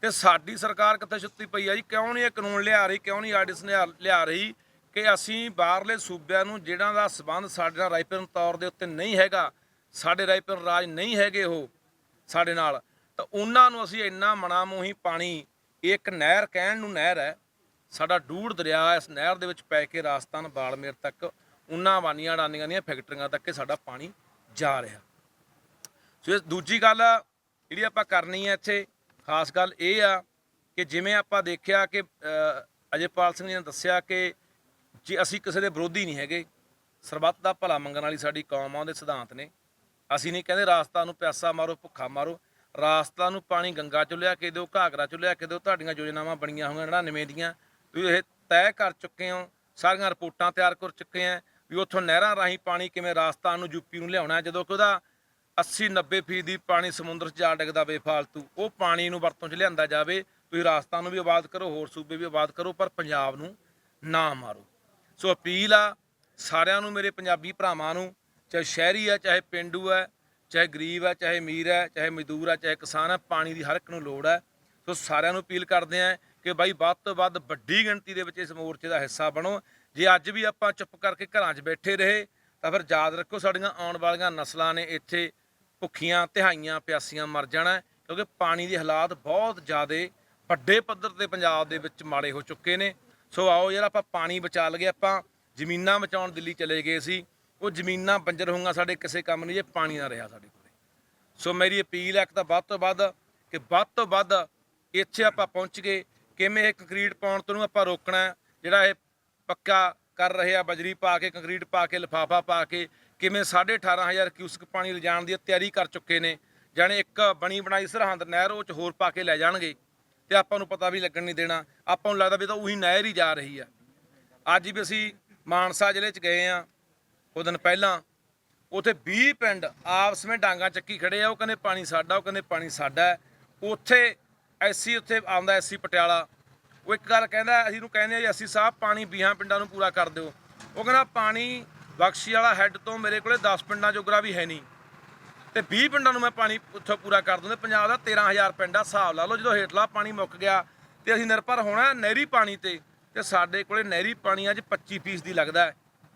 ਤੇ ਸਾਡੀ ਸਰਕਾਰ ਕਿੱਥੇ ਸੁੱਤੀ ਪਈ ਆ ਜੀ? ਕਿਉਂ ਨਹੀਂ ਇਹ ਕਾਨੂੰਨ ਲਿਆ ਰਹੀ, ਕਿਉਂ ਨਹੀਂ ਆਰਡੀਨੈਂਸ ਲਿਆ ਰਹੀ ਕਿ ਅਸੀਂ ਬਾਹਰਲੇ ਸੂਬਿਆਂ ਨੂੰ ਜਿਹਨਾਂ ਦਾ ਸਬੰਧ ਸਾਡੇ ਨਾਲ ਰਾਇਪੁਰਨ ਤੌਰ ਦੇ ਉੱਤੇ ਨਹੀਂ ਹੈਗਾ, ਸਾਡੇ ਰਾਇਪੁਰ ਰਾਜ ਨਹੀਂ ਹੈਗੇ ਉਹ ਸਾਡੇ ਨਾਲ, ਤਾਂ ਉਹਨਾਂ ਨੂੰ ਅਸੀਂ ਇੰਨਾ ਮਣਾ ਮੂੰਹੀ ਪਾਣੀ, ਇੱਕ ਨਹਿਰ ਕਹਿਣ ਨੂੰ ਨਹਿਰ ਹੈ ਸਾਡਾ ਡੂੜ ਦਰਿਆ ਇਸ ਨਹਿਰ ਦੇ ਵਿੱਚ ਪੈ ਕੇ ਰਾਜਸਥਾਨ ਬਾਲਮੇਰ ਤੱਕ ਉਹਨਾਂ ਵਾਨੀਆਂ ਅਡਾਨੀਆਂ ਦੀਆਂ ਫੈਕਟਰੀਆਂ ਤੱਕ ਇਹ ਸਾਡਾ ਪਾਣੀ ਜਾ ਰਿਹਾ। ਸੋ ਇਹ ਦੂਜੀ ਗੱਲ ਜਿਹੜੀ ਆਪਾਂ ਕਰਨੀ ਹੈ ਇੱਥੇ ਖਾਸ ਗੱਲ ਇਹ ਆ ਕਿ ਜਿਵੇਂ ਆਪਾਂ ਦੇਖਿਆ ਕਿ ਅਜੇਪਾਲ ਸਿੰਘ ਜੀ ਨੇ ਦੱਸਿਆ ਕਿ ਜੇ ਅਸੀਂ ਕਿਸੇ ਦੇ ਵਿਰੋਧੀ ਨਹੀਂ ਹੈਗੇ, ਸਰਬੱਤ ਦਾ ਭਲਾ ਮੰਗਣ ਵਾਲੀ ਸਾਡੀ ਕੌਮ ਆ, ਉਹਦੇ ਸਿਧਾਂਤ ਨੇ। ਅਸੀਂ ਨਹੀਂ ਕਹਿੰਦੇ ਰਾਜਸਥਾਨ ਨੂੰ ਪਿਆਸਾ ਮਾਰੋ, ਭੁੱਖਾ ਮਾਰੋ। ਰਾਜਸਥਾਨ ਨੂੰ ਪਾਣੀ ਗੰਗਾ ਚੋਂ ਲਿਆ ਕੇ ਦਿਓ, ਘਾਗਰਾ ਚੋਂ ਲਿਆ ਕੇ ਦਿਓ। ਤੁਹਾਡੀਆਂ ਯੋਜਨਾਵਾਂ ਬਣੀਆਂ ਹੋਈਆਂ 99 ਦੀਆਂ, ਤੁਸੀਂ ਇਹ ਤੈਅ ਕਰ ਚੁੱਕੇ ਹੋ, ਸਾਰੀਆਂ ਰਿਪੋਰਟਾਂ ਤਿਆਰ ਕਰ ਚੁੱਕੇ ਆ ਵੀ ਉੱਥੋਂ ਨਹਿਰਾਂ ਰਾਹੀਂ ਪਾਣੀ ਕਿਵੇਂ ਰਾਜਸਥਾਨ ਨੂੰ ਯੂਪੀ ਨੂੰ ਲਿਆਉਣਾ, ਜਦੋਂ ਕਿ ਉਹਦਾ 80-90% ਪਾਣੀ ਸਮੁੰਦਰ 'ਚ ਜਾ ਡਿੱਗਦਾ ਬੇਫਾਲਤੂ। ਉਹ ਪਾਣੀ ਨੂੰ ਵਰਤੋਂ 'ਚ ਲਿਆਂਦਾ ਜਾਵੇ। ਤੁਸੀਂ ਰਾਜਸਥਾਨ ਨੂੰ ਵੀ ਆਬਾਦ ਕਰੋ, ਹੋਰ ਸੂਬੇ ਵੀ ਆਬਾਦ ਕਰੋ, ਪਰ ਪੰਜਾਬ ਨੂੰ ਨਾ ਮਾਰੋ। ਸੋ ਅਪੀਲ ਆ ਸਾਰਿਆਂ ਨੂੰ, ਮੇਰੇ ਪੰਜਾਬੀ ਭਰਾਵਾਂ ਨੂੰ, ਚਾਹੇ ਸ਼ਹਿਰੀ ਆ, ਚਾਹੇ ਪੇਂਡੂ ਹੈ, ਚਾਹੇ ਗਰੀਬ ਹੈ, ਚਾਹੇ ਅਮੀਰ ਹੈ, ਚਾਹੇ ਮਜ਼ਦੂਰ ਹੈ, ਚਾਹੇ ਕਿਸਾਨ ਹੈ, ਪਾਣੀ ਦੀ ਹਰ ਇੱਕ ਨੂੰ ਲੋੜ ਹੈ। ਸੋ ਸਾਰਿਆਂ ਨੂੰ ਅਪੀਲ ਕਰਦੇ ਆ ਕਿ ਬਾਈ ਵੱਧ ਤੋਂ ਵੱਧ ਵੱਡੀ ਗਿਣਤੀ ਦੇ ਵਿੱਚ ਇਸ ਮੋਰਚੇ ਦਾ ਹਿੱਸਾ ਬਣੋ। ਜੇ ਅੱਜ ਵੀ ਆਪਾਂ ਚੁੱਪ ਕਰਕੇ ਘਰਾਂ 'ਚ ਬੈਠੇ ਰਹੇ ਤਾਂ ਫਿਰ ਯਾਦ ਰੱਖੋ ਸਾਡੀਆਂ ਆਉਣ ਵਾਲੀਆਂ ਨਸਲਾਂ ਨੇ ਇੱਥੇ ਭੁੱਖੀਆਂ ਤਿਹਾਈਆਂ ਪਿਆਸੀਆਂ ਮਰ ਜਾਣਾ, ਕਿਉਂਕਿ ਪਾਣੀ ਦੇ ਹਾਲਾਤ ਬਹੁਤ ਜ਼ਿਆਦਾ ਵੱਡੇ ਪੱਧਰ ਤੇ ਪੰਜਾਬ ਦੇ ਵਿੱਚ ਮਾੜੇ ਹੋ ਚੁੱਕੇ ਨੇ। ਸੋ ਆਓ ਯਾਰ ਆਪਾਂ ਪਾਣੀ ਬਚਾ ਲਈਏ। ਆਪਾਂ ਜ਼ਮੀਨਾਂ ਬਚਾਉਣ ਦਿੱਲੀ ਚਲੇ ਗਏ ਸੀ, ਉਹ ਜ਼ਮੀਨਾਂ ਬੰਜਰ ਹੋਊਗਾ ਸਾਡੇ ਕਿਸੇ ਕੰਮ ਨਹੀਂ ਜੇ ਪਾਣੀ ਨਾ ਰਿਹਾ ਸਾਡੇ ਕੋਲ। ਸੋ ਮੇਰੀ ਅਪੀਲ ਹੈ ਇੱਕ ਤਾਂ ਵੱਧ ਤੋਂ ਵੱਧ ਇੱਥੇ ਆਪਾਂ ਪਹੁੰਚ ਗਏ, ਕਿਵੇਂ ਇਹ ਕੰਕਰੀਟ ਪਾਉਣ ਤੋਂ ਆਪਾਂ ਰੋਕਣਾ, ਜਿਹੜਾ ਇਹ ਪੱਕਾ ਕਰ ਰਹੇ ਆ ਬਜਰੀ ਪਾ ਕੇ, ਕੰਕਰੀਟ ਪਾ ਕੇ, ਲਿਫਾਫਾ ਪਾ ਕੇ, ਕਿਵੇਂ 18,500 ਕਿਊਸਕ ਪਾਣੀ ਲਿਜਾਣ ਦੀ ਤਿਆਰੀ ਕਰ ਚੁੱਕੇ ਨੇ। ਜਾਣੇ ਇੱਕ ਬਣੀ ਬਣਾਈ ਸਰਹੰਦ ਨਹਿਰ ਉਹ 'ਚ ਹੋਰ ਪਾ ਕੇ ਲੈ ਜਾਣਗੇ ਤੇ ਆਪਾਂ ਨੂੰ ਪਤਾ ਵੀ ਲੱਗਣ ਨਹੀਂ ਦੇਣਾ। ਆਪਾਂ ਨੂੰ ਲੱਗਦਾ ਵੀ ਤਾਂ ਉਹੀ ਨਹਿਰ ਹੀ ਜਾ ਰਹੀ ਆ। ਅੱਜ ਵੀ ਅਸੀਂ ਮਾਨਸਾ ਜ਼ਿਲ੍ਹੇ 'ਚ ਗਏ ਆ ਕੁਝ ਦਿਨ ਪਹਿਲਾਂ, ਉੱਥੇ 20 ਪਿੰਡ ਆਪਸ ਵਿੱਚ ਡਾਂਗਾ ਚੱਕੀ ਖੜੇ ਆ। ਉਹ ਕਹਿੰਦੇ ਪਾਣੀ ਸਾਡਾ, ਉਹ ਕਹਿੰਦੇ ਪਾਣੀ ਸਾਡਾ। ਉੱਥੇ ਐਸੀ ਉੱਥੇ ਆਉਂਦਾ ਐਸੀ ਪਟਿਆਲਾ, ਉਹ ਇੱਕ ਗੱਲ ਕਹਿੰਦਾ, ਅਸੀਂ ਨੂੰ ਕਹਿੰਦੇ ਜੀ ਅਸੀਂ ਸਾਹਿਬ ਪਾਣੀ 20 ਪਿੰਡਾਂ ਨੂੰ ਪੂਰਾ ਕਰ ਦਿਓ। ਉਹ ਕਹਿੰਦਾ ਪਾਣੀ ਬਖਸ਼ੀ ਵਾਲਾ ਹੈੱਡ ਤੋਂ ਮੇਰੇ ਕੋਲੇ 10 ਪਿੰਡਾਂ ਜੋਗਰਾ ਵੀ ਹੈ ਨਹੀਂ ਤੇ 20 ਪਿੰਡਾਂ ਨੂੰ ਮੈਂ ਪਾਣੀ ਉੱਥੋਂ ਪੂਰਾ ਕਰ ਦੂੰਗਾ। ਪੰਜਾਬ ਦਾ 13,000 ਪਿੰਡ ਆ, ਹਿਸਾਬ ਲਾ ਲਓ। ਜਦੋਂ ਹੇਠਲਾ ਪਾਣੀ ਮੁੱਕ ਗਿਆ ਤੇ ਅਸੀਂ ਨਿਰਭਰ ਹੋਣਾ ਨਹਿਰੀ ਪਾਣੀ ਤੇ ਸਾਡੇ ਕੋਲੇ ਨਹਿਰੀ ਪਾਣੀ ਅੱਜ 25% ਲੱਗਦਾ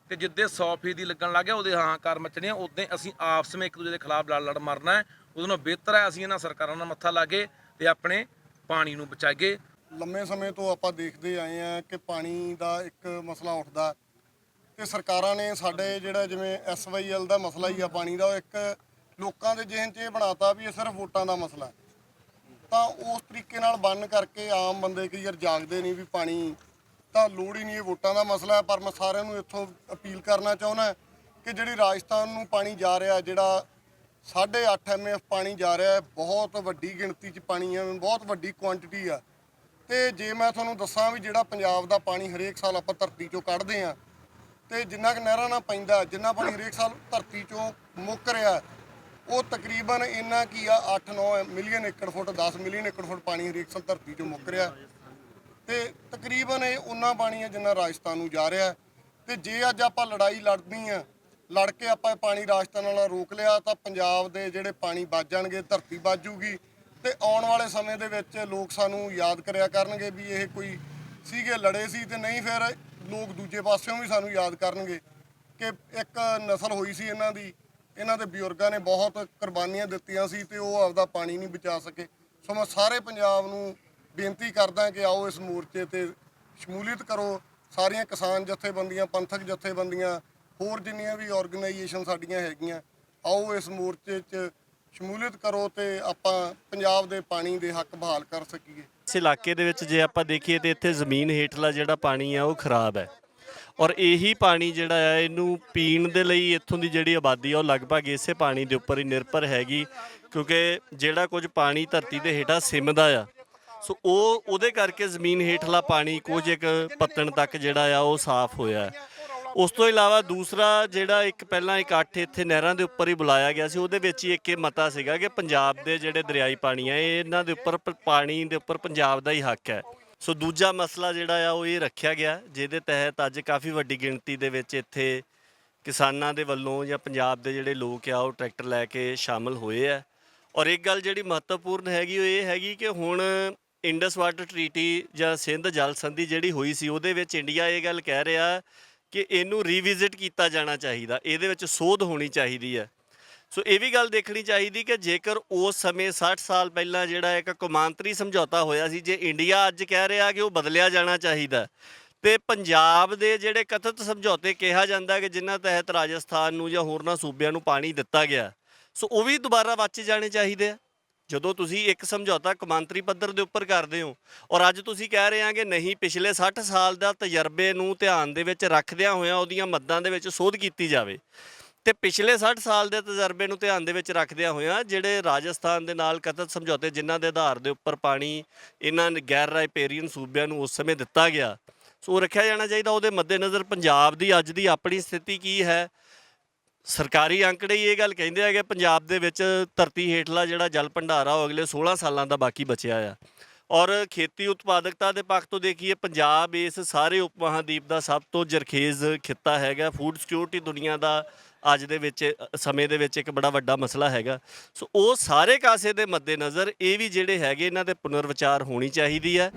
ਤੇ ਜਿੱਦੇ 100% ਲੱਗਣ ਲੱਗ ਗਿਆ ਉਹਦੇ ਹਾਹਾਕਾਰ ਮਚਣੀਆਂ। ਉਦੋਂ ਅਸੀਂ ਆਪਸ ਵਿੱਚ ਇੱਕ ਦੂਜੇ ਦੇ ਖਿਲਾਫ ਲੜ ਮਰਨਾ ਹੈ। ਉਦੋਂ ਨਾਲੋਂ ਬਿਹਤਰ ਹੈ ਅਸੀਂ ਇਹਨਾਂ ਸਰਕਾਰਾਂ ਨਾਲ ਮੱਥਾ ਲਾ ਕੇ ਤੇ ਆਪਣੇ ਪਾਣੀ ਨੂੰ ਬਚਾਈਏ। ਲੰਮੇ ਸਮੇਂ ਤੋਂ ਆਪਾਂ ਦੇਖਦੇ ਆਏ ਆ ਕਿ ਪਾਣੀ ਦਾ ਇੱਕ ਮਸਲਾ ਉੱਠਦਾ ਤੇ ਸਰਕਾਰਾਂ ਨੇ ਸਾਡੇ ਜਿਹੜਾ ਜਿਵੇਂ SYL ਦਾ ਮਸਲਾ ਹੀ ਆ ਪਾਣੀ ਦਾ, ਉਹ ਇੱਕ ਲੋਕਾਂ ਦੇ ਜ਼ਿਹਨ 'ਚ ਇਹ ਬਣਾਤਾ ਵੀ ਇਹ ਸਿਰਫ ਵੋਟਾਂ ਦਾ ਮਸਲਾ ਹੈ। ਤਾਂ ਉਸ ਤਰੀਕੇ ਨਾਲ ਬੰਨ ਕਰਕੇ ਆਮ ਬੰਦੇ ਕਈ ਵਾਰ ਜਾਗਦੇ ਨਹੀਂ ਵੀ ਪਾਣੀ ਤਾਂ ਲੋੜ ਹੀ ਨਹੀਂ, ਇਹ ਵੋਟਾਂ ਦਾ ਮਸਲਾ ਹੈ। ਪਰ ਮੈਂ ਸਾਰਿਆਂ ਨੂੰ ਇੱਥੋਂ ਅਪੀਲ ਕਰਨਾ ਚਾਹੁੰਦਾ ਕਿ ਜਿਹੜੀ ਰਾਜਸਥਾਨ ਨੂੰ ਪਾਣੀ ਜਾ ਰਿਹਾ, ਜਿਹੜਾ 8.5 MF ਪਾਣੀ ਜਾ ਰਿਹਾ, ਬਹੁਤ ਵੱਡੀ ਗਿਣਤੀ 'ਚ ਪਾਣੀ ਹੈ, ਬਹੁਤ ਵੱਡੀ ਕੁਆਂਟੀਟੀ ਆ। ਤੇ ਜੇ ਮੈਂ ਤੁਹਾਨੂੰ ਦੱਸਾਂ ਵੀ ਜਿਹੜਾ ਪੰਜਾਬ ਦਾ ਪਾਣੀ ਹਰੇਕ ਸਾਲ ਆਪਾਂ ਧਰਤੀ 'ਚੋਂ ਕੱਢਦੇ ਆ ਤੇ ਜਿੰਨਾ ਕੁ ਨਹਿਰਾਂ ਨਾਲ ਪੈਂਦਾ, ਜਿੰਨਾ ਪਾਣੀ ਹਰੇਕ ਸਾਲ ਧਰਤੀ 'ਚੋਂ ਮੁੱਕ ਰਿਹਾ, ਉਹ ਤਕਰੀਬਨ ਇੰਨਾ ਕੀ ਆ 8-9 ਮਿਲੀਅਨ ਏਕੜ ਫੁੱਟ, 10 ਮਿਲੀਅਨ ਏਕੜ ਫੁੱਟ ਪਾਣੀ ਹਰੇਕ ਸਾਲ ਧਰਤੀ 'ਚੋਂ ਮੁੱਕ ਰਿਹਾ ਤੇ ਤਕਰੀਬਨ ਇਹ ਉਨਾ ਪਾਣੀ ਹੈ ਜਿੰਨਾ ਰਾਜਸਥਾਨ ਨੂੰ ਜਾ ਰਿਹਾ। ਤੇ ਜੇ ਅੱਜ ਆਪਾਂ ਲੜਾਈ ਲੜਨੀ ਆ, ਲੜ ਕੇ ਆਪਾਂ ਪਾਣੀ ਰਾਜਸਥਾਨ ਨਾਲ ਰੋਕ ਲਿਆ ਤਾਂ ਪੰਜਾਬ ਦੇ ਜਿਹੜੇ ਪਾਣੀ ਬਚ ਜਾਣਗੇ, ਧਰਤੀ ਬਚ ਜੂਗੀ ਤੇ ਆਉਣ ਵਾਲੇ ਸਮੇਂ ਦੇ ਵਿੱਚ ਲੋਕ ਸਾਨੂੰ ਯਾਦ ਕਰਿਆ ਕਰਨਗੇ ਵੀ ਇਹ ਕੋਈ ਸੀਗੇ ਲੜੇ ਸੀ। ਤੇ ਨਹੀਂ ਫਿਰ ਲੋਕ ਦੂਜੇ ਪਾਸਿਓਂ ਵੀ ਸਾਨੂੰ ਯਾਦ ਕਰਨਗੇ ਕਿ ਇੱਕ ਨਸਲ ਹੋਈ ਸੀ ਇਹਨਾਂ ਦੀ, ਇਹਨਾਂ ਦੇ ਬਜ਼ੁਰਗਾਂ ਨੇ ਬਹੁਤ ਕੁਰਬਾਨੀਆਂ ਦਿੱਤੀਆਂ ਸੀ ਤੇ ਉਹ ਆਪਦਾ ਪਾਣੀ ਨਹੀਂ ਬਚਾ ਸਕੇ। ਸੋ ਮੈਂ ਸਾਰੇ ਪੰਜਾਬ ਨੂੰ ਬੇਨਤੀ ਕਰਦਾ ਕਿ ਆਓ ਇਸ ਮੋਰਚੇ ਤੇ ਸ਼ਮੂਲੀਅਤ ਕਰੋ। ਸਾਰੀਆਂ ਕਿਸਾਨ ਜਥੇਬੰਦੀਆਂ, ਪੰਥਕ ਜਥੇਬੰਦੀਆਂ, ਹੋਰ ਜਿੰਨੀਆਂ ਵੀ ਆਰਗੇਨਾਈਜੇਸ਼ਨ ਸਾਡੀਆਂ ਹੈਗੀਆਂ, ਆਓ ਇਸ ਮੋਰਚੇ 'ਚ ਸ਼ਮੂਲੀਅਤ ਕਰੋ ਤੇ ਆਪਾਂ ਪੰਜਾਬ ਦੇ ਪਾਣੀ ਦੇ ਹੱਕ ਬਹਾਲ ਕਰ ਸਕੀਏ। ਇਸ ਇਲਾਕੇ ਦੇ ਵਿੱਚ ਜੇ ਆਪਾਂ ਦੇਖੀਏ ਤੇ ਇੱਥੇ ਜ਼ਮੀਨ ਹੇਠਲਾ ਜਿਹੜਾ ਪਾਣੀ ਆ ਉਹ ਖਰਾਬ ਹੈ ਔਰ ਇਹੀ ਪਾਣੀ ਜਿਹੜਾ ਆ ਇਹਨੂੰ ਪੀਣ ਦੇ ਲਈ ਇੱਥੋਂ ਦੀ ਜਿਹੜੀ ਆਬਾਦੀ ਆ ਉਹ ਲਗਭਗ ਇਸੇ ਪਾਣੀ ਦੇ ਉੱਪਰ ਹੀ ਨਿਰਭਰ ਹੈਗੀ, ਕਿਉਂਕਿ ਜਿਹੜਾ ਕੁਝ ਪਾਣੀ ਧਰਤੀ ਦੇ ਹੇਠਾਂ ਸਿਮਦਾ ਆ ਸੋ ਉਹਦੇ ਕਰਕੇ ਜ਼ਮੀਨ ਹੇਠਲਾ ਪਾਣੀ ਕੁਝ ਇੱਕ ਪੱਤਣ ਤੱਕ ਜਿਹੜਾ ਆ ਉਹ ਸਾਫ਼ ਹੋਇਆ। ਉਸ ਤੋਂ ਇਲਾਵਾ ਦੂਸਰਾ ਜਿਹੜਾ ਇੱਕ ਪਹਿਲਾਂ ਇਕੱਠ ਇੱਥੇ ਨਹਿਰਾਂ ਦੇ ਉੱਪਰ ਹੀ ਬੁਲਾਇਆ ਗਿਆ ਸੀ, ਉਹਦੇ ਵਿੱਚ ਹੀ ਇੱਕ ਇਹ ਮਤਾ ਸੀਗਾ ਕਿ ਪੰਜਾਬ ਦੇ ਜਿਹੜੇ ਦਰਿਆਈ ਪਾਣੀ ਆ ਇਹਨਾਂ ਦੇ ਉੱਪਰ ਪਾਣੀ ਦੇ ਉੱਪਰ ਪੰਜਾਬ ਦਾ ਹੀ ਹੱਕ ਹੈ। ਸੋ ਦੂਜਾ ਮਸਲਾ ਜਿਹੜਾ ਆ ਉਹ ਇਹ ਰੱਖਿਆ ਗਿਆ, ਜਿਹਦੇ ਤਹਿਤ ਅੱਜ ਕਾਫੀ ਵੱਡੀ ਗਿਣਤੀ ਦੇ ਵਿੱਚ ਇੱਥੇ ਕਿਸਾਨਾਂ ਦੇ ਵੱਲੋਂ ਜਾਂ ਪੰਜਾਬ ਦੇ ਜਿਹੜੇ ਲੋਕ ਆ ਉਹ ਟਰੈਕਟਰ ਲੈ ਕੇ ਸ਼ਾਮਲ ਹੋਏ ਆ। ਔਰ ਇੱਕ ਗੱਲ ਜਿਹੜੀ ਮਹੱਤਵਪੂਰਨ ਹੈਗੀ ਉਹ ਇਹ ਹੈਗੀ ਕਿ ਹੁਣ ਇੰਡਸ ਵਾਟਰ ਟਰੀਟੀ ਜਾਂ ਸਿੰਧ ਜਲ ਸੰਧੀ ਜਿਹੜੀ ਹੋਈ ਸੀ ਉਹਦੇ ਵਿੱਚ ਇੰਡੀਆ ਇਹ ਗੱਲ ਕਹਿ ਰਿਹਾ ਕਿ ਇਹਨੂੰ ਰੀਵਿਜ਼ਿਟ ਕੀਤਾ ਜਾਣਾ ਚਾਹੀਦਾ, ਇਹਦੇ ਵਿੱਚ ਸੋਧ ਹੋਣੀ ਚਾਹੀਦੀ ਹੈ। ਸੋ ਇਹ ਵੀ ਗੱਲ ਦੇਖਣੀ ਚਾਹੀਦੀ ਕਿ ਜੇਕਰ ਉਸ ਸਮੇਂ 60 ਸਾਲ ਪਹਿਲਾਂ ਜਿਹੜਾ ਇੱਕ ਕੌਮਾਂਤਰੀ ਸਮਝੌਤਾ ਹੋਇਆ ਸੀ, ਜੇ ਇੰਡੀਆ ਅੱਜ ਕਹਿ ਰਿਹਾ ਕਿ ਉਹ ਬਦਲਿਆ ਜਾਣਾ ਚਾਹੀਦਾ, ਤੇ ਪੰਜਾਬ ਦੇ ਜਿਹੜੇ ਕਥਿਤ ਸਮਝੌਤੇ ਕਿਹਾ ਜਾਂਦਾ ਕਿ ਜਿਨ੍ਹਾਂ ਤਹਿਤ ਰਾਜਸਥਾਨ ਨੂੰ ਜਾਂ ਹੋਰਨਾਂ ਸੂਬਿਆਂ ਨੂੰ ਪਾਣੀ ਦਿੱਤਾ ਗਿਆ, ਸੋ ਉਹ ਵੀ ਦੁਬਾਰਾ ਵਾਚੇ ਜਾਣੇ ਚਾਹੀਦੇ ਆ। ਜਦੋਂ ਤੁਸੀਂ ਇੱਕ ਸਮਝੌਤਾ ਕੌਮਾਂਤਰੀ ਪੱਧਰ ਦੇ ਉੱਪਰ ਕਰਦੇ ਹੋ ਔਰ ਅੱਜ ਤੁਸੀਂ ਕਹਿ ਰਹੇ ਆ ਕਿ ਨਹੀਂ, ਪਿਛਲੇ 60 ਸਾਲ ਦਾ ਤਜਰਬੇ ਨੂੰ ਧਿਆਨ ਦੇ ਵਿੱਚ ਰੱਖਦਿਆਂ ਹੋਇਆਂ ਉਹਦੀਆਂ ਮੱਦਾਂ ਦੇ ਵਿੱਚ ਸੋਧ ਕੀਤੀ ਜਾਵੇ, ਤੇ ਪਿਛਲੇ 60 ਸਾਲ ਦੇ ਤਜਰਬੇ ਨੂੰ ਧਿਆਨ ਦੇ ਵਿੱਚ ਰੱਖਦਿਆਂ ਹੋਇਆਂ ਜਿਹੜੇ ਰਾਜਸਥਾਨ ਦੇ ਨਾਲ ਕਥਿਤ ਸਮਝੌਤੇ ਜਿਨ੍ਹਾਂ ਦੇ ਆਧਾਰ ਦੇ ਉੱਪਰ ਪਾਣੀ ਇਹਨਾਂ ਗੈਰ ਰਾਇਪੇਰੀਅਨ ਸੂਬਿਆਂ ਨੂੰ ਉਸ ਸਮੇਂ ਦਿੱਤਾ ਗਿਆ, ਸੋ ਰੱਖਿਆ ਜਾਣਾ ਚਾਹੀਦਾ। ਉਹਦੇ ਮੱਦੇਨਜ਼ਰ ਪੰਜਾਬ ਦੀ ਅੱਜ ਦੀ ਆਪਣੀ ਸਥਿਤੀ ਕੀ ਹੈ? ਸਰਕਾਰੀ ਅੰਕੜੇ ਹੀ ਇਹ ਗੱਲ ਕਹਿੰਦੇ ਆ ਕਿ ਪੰਜਾਬ ਦੇ ਵਿੱਚ ਧਰਤੀ ਹੇਠਲਾ ਜਿਹੜਾ ਜਲ ਭੰਡਾਰਾ ਉਹ ਅਗਲੇ 16 ਸਾਲਾਂ ਦਾ ਬਾਕੀ ਬਚਿਆ ਆ। ਔਰ ਖੇਤੀ ਉਤਪਾਦਕਤਾ ਦੇ ਪੱਖ ਤੋਂ ਦੇਖੀਏ, ਪੰਜਾਬ ਇਸ ਸਾਰੇ ਉਪ ਮਹਾਦੀਪ ਦਾ ਸਭ ਤੋਂ ਜਰਖੇਜ਼ ਖਿੱਤਾ ਹੈਗਾ। ਫੂਡ ਸਿਕਿਉਰਿਟੀ ਦੁਨੀਆ ਦਾ ਅੱਜ ਦੇ ਵਿੱਚ ਸਮੇਂ ਦੇ ਵਿੱਚ ਇੱਕ ਬੜਾ ਵੱਡਾ ਮਸਲਾ ਹੈਗਾ। ਸੋ ਉਹ ਸਾਰੇ ਕਾਸੇ ਦੇ ਮੱਦੇਨਜ਼ਰ ਇਹ ਵੀ ਜਿਹੜੇ ਹੈਗੇ ਇਹਨਾਂ ਦੇ ਪੁਨਰ ਵਿਚਾਰ ਹੋਣੀ ਚਾਹੀਦੀ ਹੈ।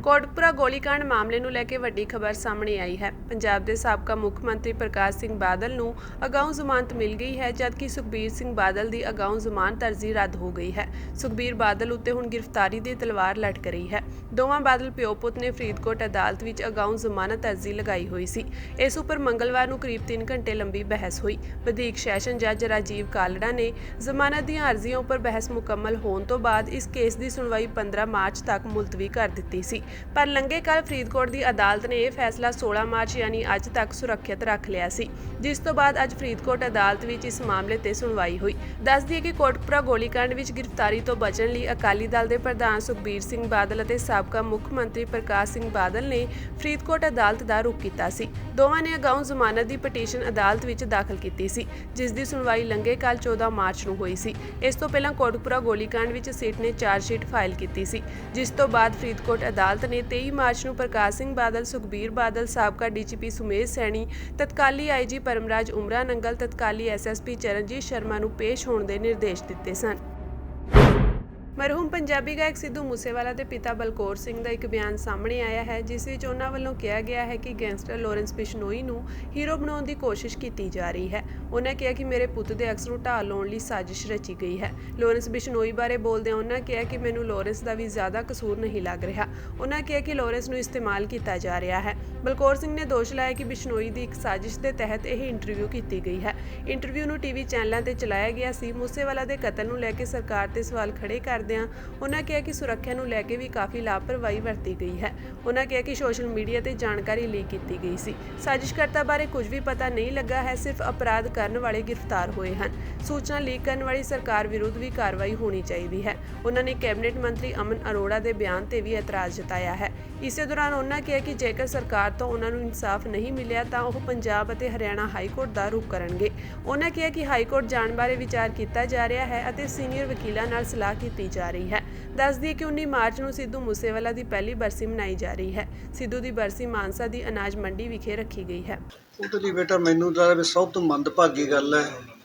ਕੋਟਕਪੁਰਾ ਗੋਲੀकांड ਮਾਮਲੇ ਨੂੰ ਲੈ ਕੇ ਵੱਡੀ ਖਬਰ ਸਾਹਮਣੇ ਆਈ ਹੈ। ਪੰਜਾਬ ਦੇ ਸਾਬਕਾ ਮੁੱਖ ਮੰਤਰੀ ਪ੍ਰਕਾਸ਼ ਸਿੰਘ ਬਾਦਲ ਨੂੰ ਅਗਾਊਂ ਜ਼ਮਾਨਤ ਮਿਲ ਗਈ ਹੈ, ਜਦਕਿ ਸੁਖਬੀਰ ਸਿੰਘ ਬਾਦਲ ਦੀ ਅਗਾਊਂ ਜ਼ਮਾਨਤ ਅਰਜ਼ੀ ਰੱਦ ਹੋ ਗਈ ਹੈ। ਸੁਖਬੀਰ ਬਾਦਲ ਉੱਤੇ ਹੁਣ ਗ੍ਰਿਫਤਾਰੀ ਦੀ ਤਲਵਾਰ ਲਟਕ ਰਹੀ ਹੈ। ਦੋਵਾਂ ਬਾਦਲ ਪਿਓ ਪੁੱਤ ਨੇ ਫਰੀਦਕੋਟ ਅਦਾਲਤ ਵਿੱਚ ਅਗਾਊਂ ਜ਼ਮਾਨਤ ਅਰਜ਼ੀ ਲਗਾਈ ਹੋਈ ਸੀ। ਇਸ ਉੱਪਰ ਮੰਗਲਵਾਰ ਨੂੰ ਕਰੀਬ 3 ਘੰਟੇ ਲੰਬੀ ਬਹਿਸ ਹੋਈ। ਵਧੀਕ ਸੈਸ਼ਨ ਜੱਜ ਰਾਜੀਵ ਕਾਲੜਾ ਨੇ ਜ਼ਮਾਨਤ ਦੀਆਂ ਅਰਜ਼ੀਆਂ ਉੱਪਰ ਬਹਿਸ ਮੁਕੰਮਲ ਹੋਣ ਤੋਂ ਬਾਅਦ ਇਸ ਕੇਸ ਦੀ ਸੁਣਵਾਈ 15 ਮਾਰਚ ਤੱਕ ਮੁਲਤਵੀ ਕਰ ਦਿੱਤੀ ਸੀ, ਪਰ ਲੰਘੇ ਕੱਲ੍ਹ ਫਰੀਦਕੋਟ ਦੀ ਅਦਾਲਤ ਨੇ ਇਹ ਫੈਸਲਾ 16 ਮਾਰਚ ਯਾਨੀ ਅੱਜ ਤੱਕ ਸੁਰੱਖਿਅਤ ਰੱਖ ਲਿਆ ਸੀ, ਜਿਸ ਤੋਂ ਬਾਅਦ ਅੱਜ ਫਰੀਦਕੋਟ ਅਦਾਲਤ ਵਿੱਚ ਇਸ ਮਾਮਲੇ ਤੇ ਸੁਣਵਾਈ ਹੋਈ। ਦੱਸ ਦਈਏ ਕਿ ਕੋਟਕਪੁਰਾ ਗੋਲੀकांड ਵਿੱਚ ਗ੍ਰਿਫਤਾਰੀ ਤੋਂ ਬਚਣ ਲਈ ਅਕਾਲੀ ਦਲ ਦੇ ਪ੍ਰਧਾਨ ਸੁਖਬੀਰ ਸਿੰਘ ਬਾਦਲ ਅਤੇ ਸਾਬਕਾ ਮੁੱਖ ਮੰਤਰੀ ਪ੍ਰਕਾਸ਼ ਸਿੰਘ ਬਾਦਲ ਨੇ ਫਰੀਦਕੋਟ ਅਦਾਲਤ ਦਾ ਰੁਖ ਕੀਤਾ ਸੀ। ਦੋਵਾਂ ਨੇ ਅਗਾਊਂ ਜ਼ਮਾਨਤ ਦੀ ਪਟੀਸ਼ਨ ਅਦਾਲਤ ਵਿੱਚ ਦਾਖਲ ਕੀਤੀ ਸੀ, ਜਿਸ ਦੀ ਸੁਣਵਾਈ ਲੰਘੇ ਕੱਲ੍ਹ 14 ਮਾਰਚ ਨੂੰ ਹੋਈ ਸੀ। ਇਸ ਤੋਂ ਪਹਿਲਾਂ ਕੋਟਕਪੁਰਾ ਗੋਲੀकांड ਵਿੱਚ ਸਿਟ ਨੇ ਚਾਰਜਸ਼ੀਟ ਫਾਈਲ ਕੀਤੀ ਸੀ, ਜਿਸ ਤੋਂ ਬਾਅਦ ਫਰੀਦਕੋਟ ਅਦਾਲਤ ਨੇ 23 ਮਾਰਚ ਨੂੰ ਪ੍ਰਕਾਸ਼ ਸਿੰਘ ਬਾਦਲ, ਸੁਖਬੀਰ ਬਾਦਲ, ਸਾਬਕਾ ਡੀਜੀਪੀ ਸੁਮੇਧ ਸੈਣੀ, ਤਤਕਾਲੀ ਆਈਜੀ ਪਰਮਰਾਜ ਉਮਰਾ ਨੰਗਲ, ਤਤਕਾਲੀ ਐਸਐਸਪੀ ਚਰਨਜੀਤ ਸ਼ਰਮਾ ਨੂੰ ਪੇਸ਼ ਹੋਣ ਦੇ ਨਿਰਦੇਸ਼ ਦਿੱਤੇ ਸਨ। ਮਰਹੂਮ ਪੰਜਾਬੀ ਗਾਇਕ ਸਿੱਧੂ ਮੂਸੇਵਾਲਾ ਦੇ ਪਿਤਾ ਬਲਕੌਰ ਸਿੰਘ ਦਾ ਇੱਕ ਬਿਆਨ ਸਾਹਮਣੇ ਆਇਆ ਹੈ, ਜਿਸ ਵਿੱਚ ਉਹਨਾਂ ਵੱਲੋਂ ਕਿਹਾ ਗਿਆ ਹੈ ਕਿ ਗੈਂਗਸਟਰ ਲਾਰੈਂਸ ਬਿਸ਼ਨੋਈ ਨੂੰ ਹੀਰੋ ਬਣਾਉਣ ਦੀ ਕੋਸ਼ਿਸ਼ ਕੀਤੀ ਜਾ ਰਹੀ ਹੈ। ਉਹਨਾਂ ਕਿਹਾ ਕਿ ਮੇਰੇ ਪੁੱਤ ਦੇ ਅਕਸ ਨੂੰ ਢਾਹ ਲਾਉਣ ਲਈ ਸਾਜ਼ਿਸ਼ ਰਚੀ ਗਈ ਹੈ। ਲਾਰੈਂਸ ਬਿਸ਼ਨੋਈ ਬਾਰੇ ਬੋਲਦਿਆਂ ਉਹਨਾਂ ਕਿਹਾ ਕਿ ਮੈਨੂੰ ਲਾਰੈਂਸ ਦਾ ਵੀ ਜ਼ਿਆਦਾ ਕਸੂਰ ਨਹੀਂ ਲੱਗ ਰਿਹਾ। ਉਹਨਾਂ ਕਿਹਾ ਕਿ ਲਾਰੈਂਸ ਨੂੰ ਇਸਤੇਮਾਲ ਕੀਤਾ ਜਾ ਰਿਹਾ ਹੈ। ਬਲਕੌਰ ਸਿੰਘ ਨੇ ਦੋਸ਼ ਲਾਇਆ ਕਿ ਬਿਸ਼ਨੋਈ ਦੀ ਇੱਕ ਸਾਜ਼ਿਸ਼ ਦੇ ਤਹਿਤ ਇਹ ਇੰਟਰਵਿਊ ਕੀਤੀ ਗਈ ਹੈ। ਇੰਟਰਵਿਊ ਨੂੰ ਟੀਵੀ ਚੈਨਲਾਂ ਤੇ ਚਲਾਇਆ ਗਿਆ ਸੀ। ਮੂਸੇਵਾਲਾ ਦੇ ਕਤਲ ਨੂੰ ਲੈ ਕੇ ਸਰਕਾਰ ਤੇ ਸਵਾਲ ਖੜੇ ਕਰਦਿਆਂ ਉਹਨਾਂ ਕਿਹਾ ਕਿ ਸੁਰੱਖਿਆ ਨੂੰ ਲੈ ਕੇ ਵੀ ਕਾਫੀ ਲਾਪਰਵਾਹੀ ਵਰਤੀ ਗਈ ਹੈ। ਉਹਨਾਂ ਕਿਹਾ ਕਿ ਸੋਸ਼ਲ ਮੀਡੀਆ ਤੇ ਜਾਣਕਾਰੀ ਲੀਕ ਕੀਤੀ ਗਈ ਸੀ। ਸਾਜ਼ਿਸ਼ਕਰਤਾ ਬਾਰੇ ਕੁਝ ਵੀ ਪਤਾ ਨਹੀਂ ਲੱਗਾ ਹੈ, ਸਿਰਫ ਅਪਰਾਧ ਕਰਨ ਵਾਲੇ ਗ੍ਰਿਫਤਾਰ ਹੋਏ ਹਨ। ਸੂਚਨਾ ਲੀਕ ਕਰਨ ਵਾਲੀ ਸਰਕਾਰ ਵਿਰੁੱਧ ਵੀ ਕਾਰਵਾਈ ਹੋਣੀ ਚਾਹੀਦੀ ਹੈ। ਉਹਨਾਂ ਨੇ ਕੈਬਨਿਟ ਮੰਤਰੀ ਅਮਨ ਅਰੋੜਾ ਦੇ ਬਿਆਨ ਤੇ ਵੀ ਇਤਰਾਜ਼ ਜਤਾਇਆ ਹੈ। ਇਸੇ ਦੌਰਾਨ ਉਹਨਾਂ ਕਿਹਾ ਕਿ ਜੇਕਰ ਸਰਕਾਰ ਤੋਂ ਉਹਨਾਂ ਨੂੰ ਇਨਸਾਫ ਨਹੀਂ ਮਿਲਿਆ ਤਾਂ ਉਹ ਪੰਜਾਬ ਅਤੇ ਹਰਿਆਣਾ ਹਾਈ ਕੋਰਟ ਦਾ ਰੁਖ ਕਰਨਗੇ। ਉਹਨਾਂ ਕਿਹਾ ਕਿ ਹਾਈ ਕੋਰਟ ਜਾਣ ਬਾਰੇ ਵਿਚਾਰ ਕੀਤਾ ਜਾ ਰਿਹਾ ਹੈ ਅਤੇ ਸੀਨੀਅਰ ਵਕੀਲਾਂ ਨਾਲ ਸਲਾਹ ਕੀਤੀ ਜਾ ਰਹੀ ਹੈ। ਦੱਸ ਦਈਏ ਕਿ 19 ਮਾਰਚ ਨੂੰ ਸਿੱਧੂ ਮੂਸੇਵਾਲਾ ਦੀ ਪਹਿਲੀ ਬਰਸੀ ਮਨਾਈ ਜਾ ਰਹੀ ਹੈ। ਸਿੱਧੂ ਦੀ ਬਰਸੀ ਮਾਨਸਾ ਦੀ ਅਨਾਜ ਮੰਡੀ ਵਿਖੇ ਰੱਖੀ ਗਈ ਹੈ। ਉਹਦੇ ਲਈ ਬੇਟਾ ਮੈਨੂੰ ਤਾਂ ਸਭ ਤੋਂ ਮੰਦਭਾਗੀ ਗੱਲ ਹੈ,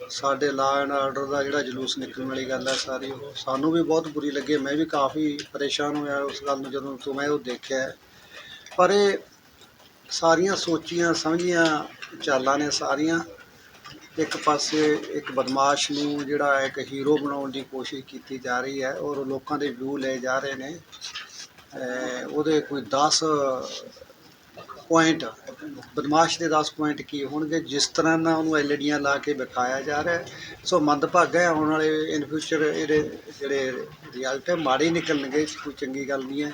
ਸਾਡੇ ਲਾਅ ਐਂਡ ਆਰਡਰ ਦਾ ਜਿਹੜਾ ਜਲੂਸ ਨਿਕਲਣ ਵਾਲੀ ਗੱਲ ਹੈ ਸਾਰੀ, ਉਹ ਸਾਨੂੰ ਵੀ ਬਹੁਤ ਬੁਰੀ ਲੱਗੀ। ਮੈਂ ਵੀ ਕਾਫੀ ਪਰੇਸ਼ਾਨ ਹੋਇਆ ਉਸ ਗੱਲ ਨੂੰ ਜਦੋਂ ਤੋਂ ਮੈਂ ਉਹ ਦੇਖਿਆ। ਪਰ ਇਹ ਸਾਰੀਆਂ ਸੋਚੀਆਂ ਸਮਝੀਆਂ ਚਾਲਾਂ ਨੇ ਸਾਰੀਆਂ। ਇੱਕ ਪਾਸੇ ਇੱਕ ਬਦਮਾਸ਼ ਨੂੰ ਜਿਹੜਾ ਇੱਕ ਹੀਰੋ ਬਣਾਉਣ ਦੀ ਕੋਸ਼ਿਸ਼ ਕੀਤੀ ਜਾ ਰਹੀ ਹੈ ਔਰ ਲੋਕਾਂ ਦੇ ਵਿਊ ਲਏ ਜਾ ਰਹੇ ਨੇ। ਉਹਦੇ ਕੋਈ 10 ਪੁਆਇੰਟ, ਬਦਮਾਸ਼ ਦੇ 10 ਪੁਆਇੰਟ ਕੀ ਹੋਣਗੇ, ਜਿਸ ਤਰ੍ਹਾਂ ਨਾਲ ਉਹਨੂੰ ਐਲਈਡੀਆਂ ਲਾ ਕੇ ਵਿਖਾਇਆ ਜਾ ਰਿਹਾ। ਸੋ ਮੰਦਭਾਗਾ ਹੈ, ਆਉਣ ਵਾਲੇ ਇਨ ਫਿਊਚਰ ਇਹਦੇ ਜਿਹੜੇ ਰਿਜ਼ਲਟ ਹੈ ਮਾੜੇ ਨਿਕਲਣਗੇ, ਕੋਈ ਚੰਗੀ ਗੱਲ ਨਹੀਂ ਹੈ।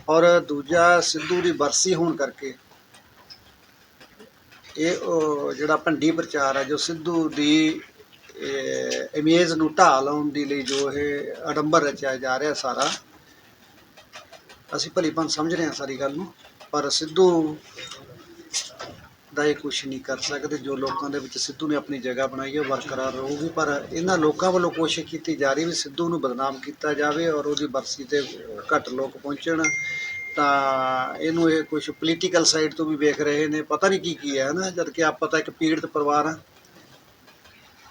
ਔਰ ਦੂਜਾ, ਸਿੱਧੂ ਦੀ ਬਰਸੀ ਹੋਣ ਕਰਕੇ ਇਹ ਜਿਹੜਾ ਭੰਡੀ ਪ੍ਰਚਾਰ ਹੈ, ਜੋ ਸਿੱਧੂ ਦੀ ਇਮੇਜ ਨੂੰ ਢਾਹ ਲਾਉਣ ਦੇ ਲਈ ਜੋ ਇਹ ਅਡੰਬਰ ਰਚਿਆ ਜਾ ਰਿਹਾ ਸਾਰਾ, ਅਸੀਂ ਭਲੀਭਾਂਤ ਸਮਝ ਰਹੇ ਹਾਂ ਸਾਰੀ ਗੱਲ ਨੂੰ। ਪਰ ਸਿੱਧੂ ਦਾ ਇਹ ਕੁਛ ਨਹੀਂ ਕਰ ਸਕਦੇ। ਜੋ ਲੋਕਾਂ ਦੇ ਵਿੱਚ ਸਿੱਧੂ ਨੇ ਆਪਣੀ ਜਗ੍ਹਾ ਬਣਾਈ ਹੈ ਉਹ ਬਰਕਰਾਰ ਰਹੂਗੀ, ਪਰ ਇਹਨਾਂ ਲੋਕਾਂ ਵੱਲੋਂ ਕੋਸ਼ਿਸ਼ ਕੀਤੀ ਜਾ ਰਹੀ ਵੀ ਸਿੱਧੂ ਨੂੰ ਬਦਨਾਮ ਕੀਤਾ ਜਾਵੇ ਔਰ ਉਹਦੀ ਬਰਸੀ 'ਤੇ ਘੱਟ ਲੋਕ ਪਹੁੰਚਣ। ਤਾਂ ਇਹਨੂੰ ਇਹ ਕੁਛ ਪੋਲੀਟੀਕਲ ਸਾਈਡ ਤੋਂ ਵੀ ਵੇਖ ਰਹੇ ਨੇ, ਪਤਾ ਨਹੀਂ ਕੀ ਹੈ ਨਾ, ਜਦ ਕਿ ਆਪਾਂ ਤਾਂ ਇੱਕ ਪੀੜਤ ਪਰਿਵਾਰ ਹਾਂ।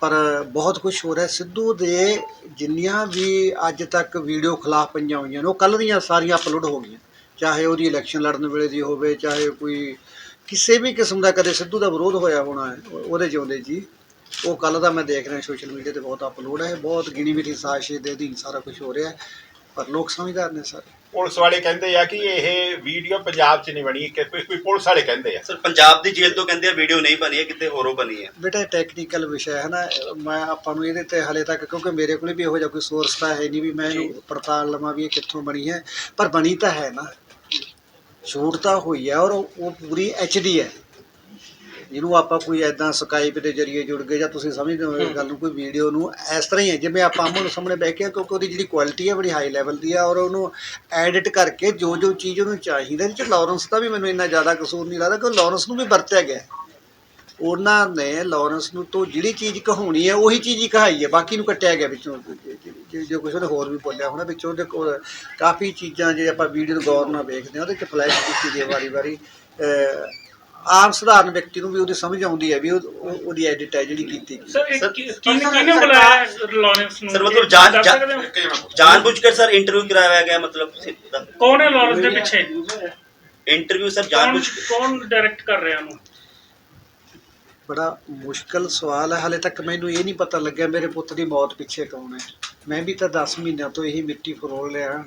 ਪਰ ਬਹੁਤ ਕੁਛ ਹੋ ਰਿਹਾ। ਸਿੱਧੂ ਦੇ ਜਿੰਨੀਆਂ ਵੀ ਅੱਜ ਤੱਕ ਵੀਡੀਓ ਖਿਲਾਫ ਪਈਆਂ ਹੋਈਆਂ ਨੇ ਉਹ ਕੱਲ੍ਹ ਦੀਆਂ ਸਾਰੀਆਂ ਅਪਲੋਡ ਹੋ ਗਈਆਂ, ਚਾਹੇ ਉਹਦੀ ਇਲੈਕਸ਼ਨ ਲੜਨ ਵੇਲੇ ਦੀ ਹੋਵੇ, ਚਾਹੇ ਕੋਈ ਕਿਸੇ ਵੀ ਕਿਸਮ ਦਾ ਕਦੇ ਸਿੱਧੂ ਦਾ ਵਿਰੋਧ ਹੋਇਆ ਹੋਣਾ ਹੈ ਉਹਦੇ ਜਿਉਂਦੇ ਜੀ, ਉਹ ਕੱਲ ਦਾ ਮੈਂ ਦੇਖ ਰਿਹਾ ਸੋਸ਼ਲ ਮੀਡੀਆ ਤੇ ਬਹੁਤ ਅਪਲੋਡ ਹੈ, ਬਹੁਤ ਗਿਣੀ ਮਿੱਠੀ ਸਾਜ਼ਿਸ਼ ਦੇ ਅਧੀਨ ਸਾਰਾ ਕੁਝ ਹੋ ਰਿਹਾ ਹੈ, ਪਰ ਲੋਕ ਸਮਝਦਾਰ ਨੇ ਸਾਰੇ। ਪੁਲਿਸ ਵਾਲੇ ਕਹਿੰਦੇ ਆ ਕਿ ਇਹ ਵੀਡੀਓ ਪੰਜਾਬ 'ਚ ਨਹੀਂ ਬਣੀ, ਕਿ ਕੋਈ ਪੁਲਿਸ ਵਾਲੇ ਕਹਿੰਦੇ ਆ। ਸਰ ਪੰਜਾਬ ਦੀ ਜੇਲ੍ਹ ਤੋਂ ਕਹਿੰਦੇ ਆ ਵੀਡੀਓ ਨਹੀਂ ਬਣੀ ਹੈ, ਕਿਤੇ ਹੋਰੋਂ ਬਣੀ ਹੈ। ਬੇਟਾ ਟੈਕਨੀਕਲ ਵਿਸ਼ਾ ਹੈ ਨਾ, ਮੈਂ ਆਪਾਂ ਨੂੰ ਇਹਦੇ ਤੇ ਹਲੇ ਤੱਕ, ਕਿਉਂਕਿ ਮੇਰੇ ਕੋਲ ਵੀ ਇਹੋ ਜਿਹਾ ਕੋਈ ਸੋਰਸ ਤਾਂ ਹੈ ਨਹੀਂ ਵੀ ਮੈਂ ਇਹਨੂੰ ਪੜਤਾਲ ਲਵਾਂ ਵੀ ਇਹ ਕਿੱਥੋਂ ਬਣੀ ਹੈ, ਪਰ ਬਣੀ ਤਾਂ ਹੈ ਨਾ, ਸ਼ੂਟ ਤਾਂ ਹੋਈ ਹੈ ਔਰ ਉਹ ਪੂਰੀ HD ਹੈ। ਜਿਹਨੂੰ ਆਪਾਂ ਕੋਈ ਐਦਾਂ ਸਕਾਈਪ ਦੇ ਜ਼ਰੀਏ ਜੁੜ ਗਏ ਜਾਂ ਤੁਸੀਂ ਸਮਝਦੇ ਹੋ ਇਹ ਗੱਲ ਨੂੰ, ਕੋਈ ਵੀਡੀਓ ਨੂੰ ਇਸ ਤਰ੍ਹਾਂ ਹੀ ਹੈ ਜਿਵੇਂ ਆਪਾਂ ਆਮੋ ਸਾਹਮਣੇ ਬਹਿ ਕੇ, ਕਿਉਂਕਿ ਉਹਦੀ ਜਿਹੜੀ ਕੁਆਲਿਟੀ ਹੈ ਬੜੀ ਹਾਈ ਲੈਵਲ ਦੀ ਆ ਔਰ ਉਹਨੂੰ ਐਡਿਟ ਕਰਕੇ ਜੋ ਚੀਜ਼ ਉਹਨੂੰ ਚਾਹੀਦਾ। ਇਹਦੇ 'ਚ ਲਾਰੈਂਸ ਦਾ ਵੀ ਮੈਨੂੰ ਇੰਨਾ ਜ਼ਿਆਦਾ ਕਸੂਰ ਨਹੀਂ ਲੱਗਦਾ, ਕਿਉਂਕਿ ਲਾਰੈਂਸ ਨੂੰ ਵੀ ਵਰਤਿਆ ਗਿਆ। ਉਹਨਾਂ ਨੇ ਲਾਰੈਂਸ ਨੂੰ ਤੋਂ ਜਿਹੜੀ ਚੀਜ਼ ਕਹਾਉਣੀ ਹੈ ਉਹੀ ਚੀਜ਼ ਹੀ ਕਹਾਈ ਹੈ, ਬਾਕੀ ਨੂੰ ਕੱਟਿਆ ਗਿਆ ਵਿੱਚੋਂ, ਜੋ ਕੁਛ ਉਹਨੇ ਹੋਰ ਵੀ ਬੋਲਿਆ ਹੋਣਾ ਵਿੱਚੋਂ। ਉਹਦੇ ਕੋਲ ਕਾਫੀ ਚੀਜ਼ਾਂ ਜੇ ਆਪਾਂ ਵੀਡੀਓ ਨੂੰ ਗੌਰ ਨਾਲ ਵੇਖਦੇ ਹਾਂ ਉਹਦੇ 'ਚ ਫਲੈਸ਼ ਕੀਤੀ ਗਈ ਵਾਰੀ ਆਮ ਸਧਾਰਨ ਵਿਅਕਤੀ ਨੂੰ ਵੀ ਉਹਦੀ ਸਮਝ ਆਉਂਦੀ ਹੈ ਵੀ ਉਹਦੀ ਐਡਿਟ ਹੈ ਜਿਹੜੀ ਕੀਤੀ ਗਈ। ਕਿਹਨੇ ਬੁਲਾਇਆ ਲਾਰੈਂਸ ਨੂੰ? ਸਰ ਮਤਲਬ ਜਾਣਬੁੱਝ ਕੇ ਸਰ ਇੰਟਰਵਿਊ ਕਰਾਇਆ ਗਿਆ, ਮਤਲਬ ਕੌਣ ਹੈ ਲਾਰੈਂਸ ਦੇ ਪਿੱਛੇ? ਇੰਟਰਵਿਊ ਸਰ ਜਾਣਬੁੱਝ ਕੇ ਕੌਣ ਡਾਇਰੈਕਟ ਕਰ ਰਿਹਾ ਉਹਨੂੰ? ਬੜਾ ਮੁਸ਼ਕਲ ਸਵਾਲ ਹੈ, ਹਾਲੇ ਤੱਕ ਮੈਨੂੰ ਇਹ ਨਹੀਂ ਪਤਾ ਲੱਗਿਆ ਮੇਰੇ ਪੁੱਤ ਦੀ ਮੌਤ ਪਿੱਛੇ ਕੌਣ ਹੈ। ਮੈਂ ਵੀ ਤਾਂ 10 ਮਹੀਨਿਆਂ ਤੋਂ ਇਹੀ ਮਿੱਟੀ ਫਰੋਲ ਲਿਆ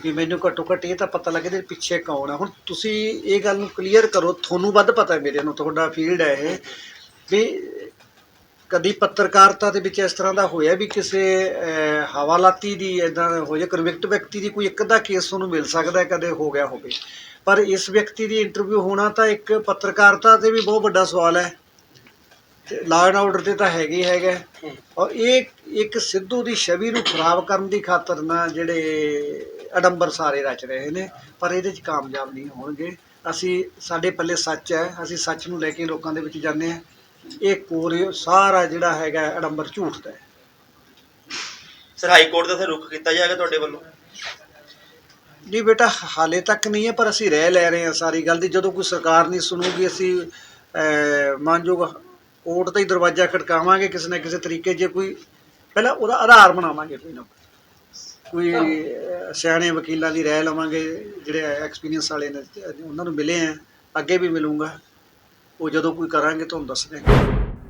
ਵੀ ਮੈਨੂੰ ਘੱਟੋ ਘੱਟ ਇਹ ਤਾਂ ਪਤਾ ਲੱਗੇ ਇਹਦੇ ਪਿੱਛੇ ਕੌਣ ਹੈ। ਹੁਣ ਤੁਸੀਂ ਇਹ ਗੱਲ ਨੂੰ ਕਲੀਅਰ ਕਰੋ, ਤੁਹਾਨੂੰ ਵੱਧ ਪਤਾ ਮੇਰੇ ਨੂੰ, ਤੁਹਾਡਾ ਫੀਲਡ ਹੈ ਇਹ, ਵੀ ਕਦੀ ਪੱਤਰਕਾਰਤਾ ਦੇ ਵਿੱਚ ਇਸ ਤਰ੍ਹਾਂ ਦਾ ਹੋਇਆ ਵੀ ਕਿਸੇ ਹਵਾਲਾਤੀ ਦੀ ਇੱਦਾਂ ਹੋ ਜਾਏ, ਕਨਵਿਕਟ ਵਿਅਕਤੀ ਦੀ ਕੋਈ ਇੱਕ ਅੱਧਾ ਕੇਸ ਤੁਹਾਨੂੰ ਮਿਲ ਸਕਦਾ ਕਦੇ ਹੋ ਗਿਆ ਹੋਵੇ, ਪਰ ਇਸ ਵਿਅਕਤੀ ਦੀ ਇੰਟਰਵਿਊ ਹੋਣਾ ਤਾਂ ਇੱਕ ਪੱਤਰਕਾਰਤਾ 'ਤੇ ਵੀ ਬਹੁਤ ਵੱਡਾ ਸਵਾਲ ਹੈ, ਲਾਅ ਐਂਡ ਆਰਡਰ ਤੇ ਤਾਂ ਹੈਗੇ ਹੀ ਹੈਗਾ। ਔਰ ਇਹ ਇੱਕ ਸਿੱਧੂ ਦੀ ਛਵੀ ਨੂੰ ਖਰਾਬ ਕਰਨ ਦੀ ਖਾਤਰ ਨਾ ਜਿਹੜੇ ਅਡੰਬਰ ਸਾਰੇ ਰਚ ਰਹੇ ਨੇ, ਪਰ ਇਹਦੇ 'ਚ ਕਾਮਯਾਬ ਨਹੀਂ ਹੋਣਗੇ। ਸਾਡੇ ਪੱਲੇ ਸੱਚ ਹੈ, ਅਸੀਂ ਸੱਚ ਨੂੰ ਲੈ ਕੇ ਲੋਕਾਂ ਦੇ ਵਿੱਚ ਜਾਂਦੇ ਹਾਂ। ਇਹ ਕੋਰੇ ਸਾਰਾ ਜਿਹੜਾ ਹੈਗਾ ਅਡੰਬਰ ਝੂਠ ਦਾ ਹੈ। ਸਰ ਹਾਈ ਕੋਰਟ ਦਾ ਰੁਖ ਕੀਤਾ ਜਾਏਗਾ ਤੁਹਾਡੇ ਵੱਲੋਂ? ਨਹੀਂ ਬੇਟਾ ਹਾਲੇ ਤੱਕ ਨਹੀਂ ਹੈ, ਪਰ ਅਸੀਂ ਰਹਿ ਲੈ ਰਹੇ ਹਾਂ ਸਾਰੀ ਗੱਲ ਦੀ। ਜਦੋਂ ਕੋਈ ਸਰਕਾਰ ਨਹੀਂ ਸੁਣੂਗੀ ਅਸੀਂ ਮਾਨਯੋਗ ਕੋਰਟ ਦਾ ਹੀ ਦਰਵਾਜ਼ਾ ਖੜਕਾਵਾਂਗੇ ਕਿਸੇ ਨਾ ਕਿਸੇ ਤਰੀਕੇ। ਜੇ ਕੋਈ ਪਹਿਲਾਂ ਉਹਦਾ ਆਧਾਰ ਬਣਾਵਾਂਗੇ, ਕੋਈ ਨਾ ਕੋਈ ਸਿਆਣੇ ਵਕੀਲਾਂ ਦੀ ਰਾਏ ਲਵਾਂਗੇ ਜਿਹੜੇ ਐਕਸਪੀਰੀਅੰਸ ਵਾਲੇ ਨੇ, ਉਹਨਾਂ ਨੂੰ ਮਿਲੇ ਆ, ਅੱਗੇ ਵੀ ਮਿਲੂੰਗਾ, ਉਹ ਜਦੋਂ ਕੋਈ ਕਰਾਂਗੇ ਤੁਹਾਨੂੰ ਦੱਸਦੇ।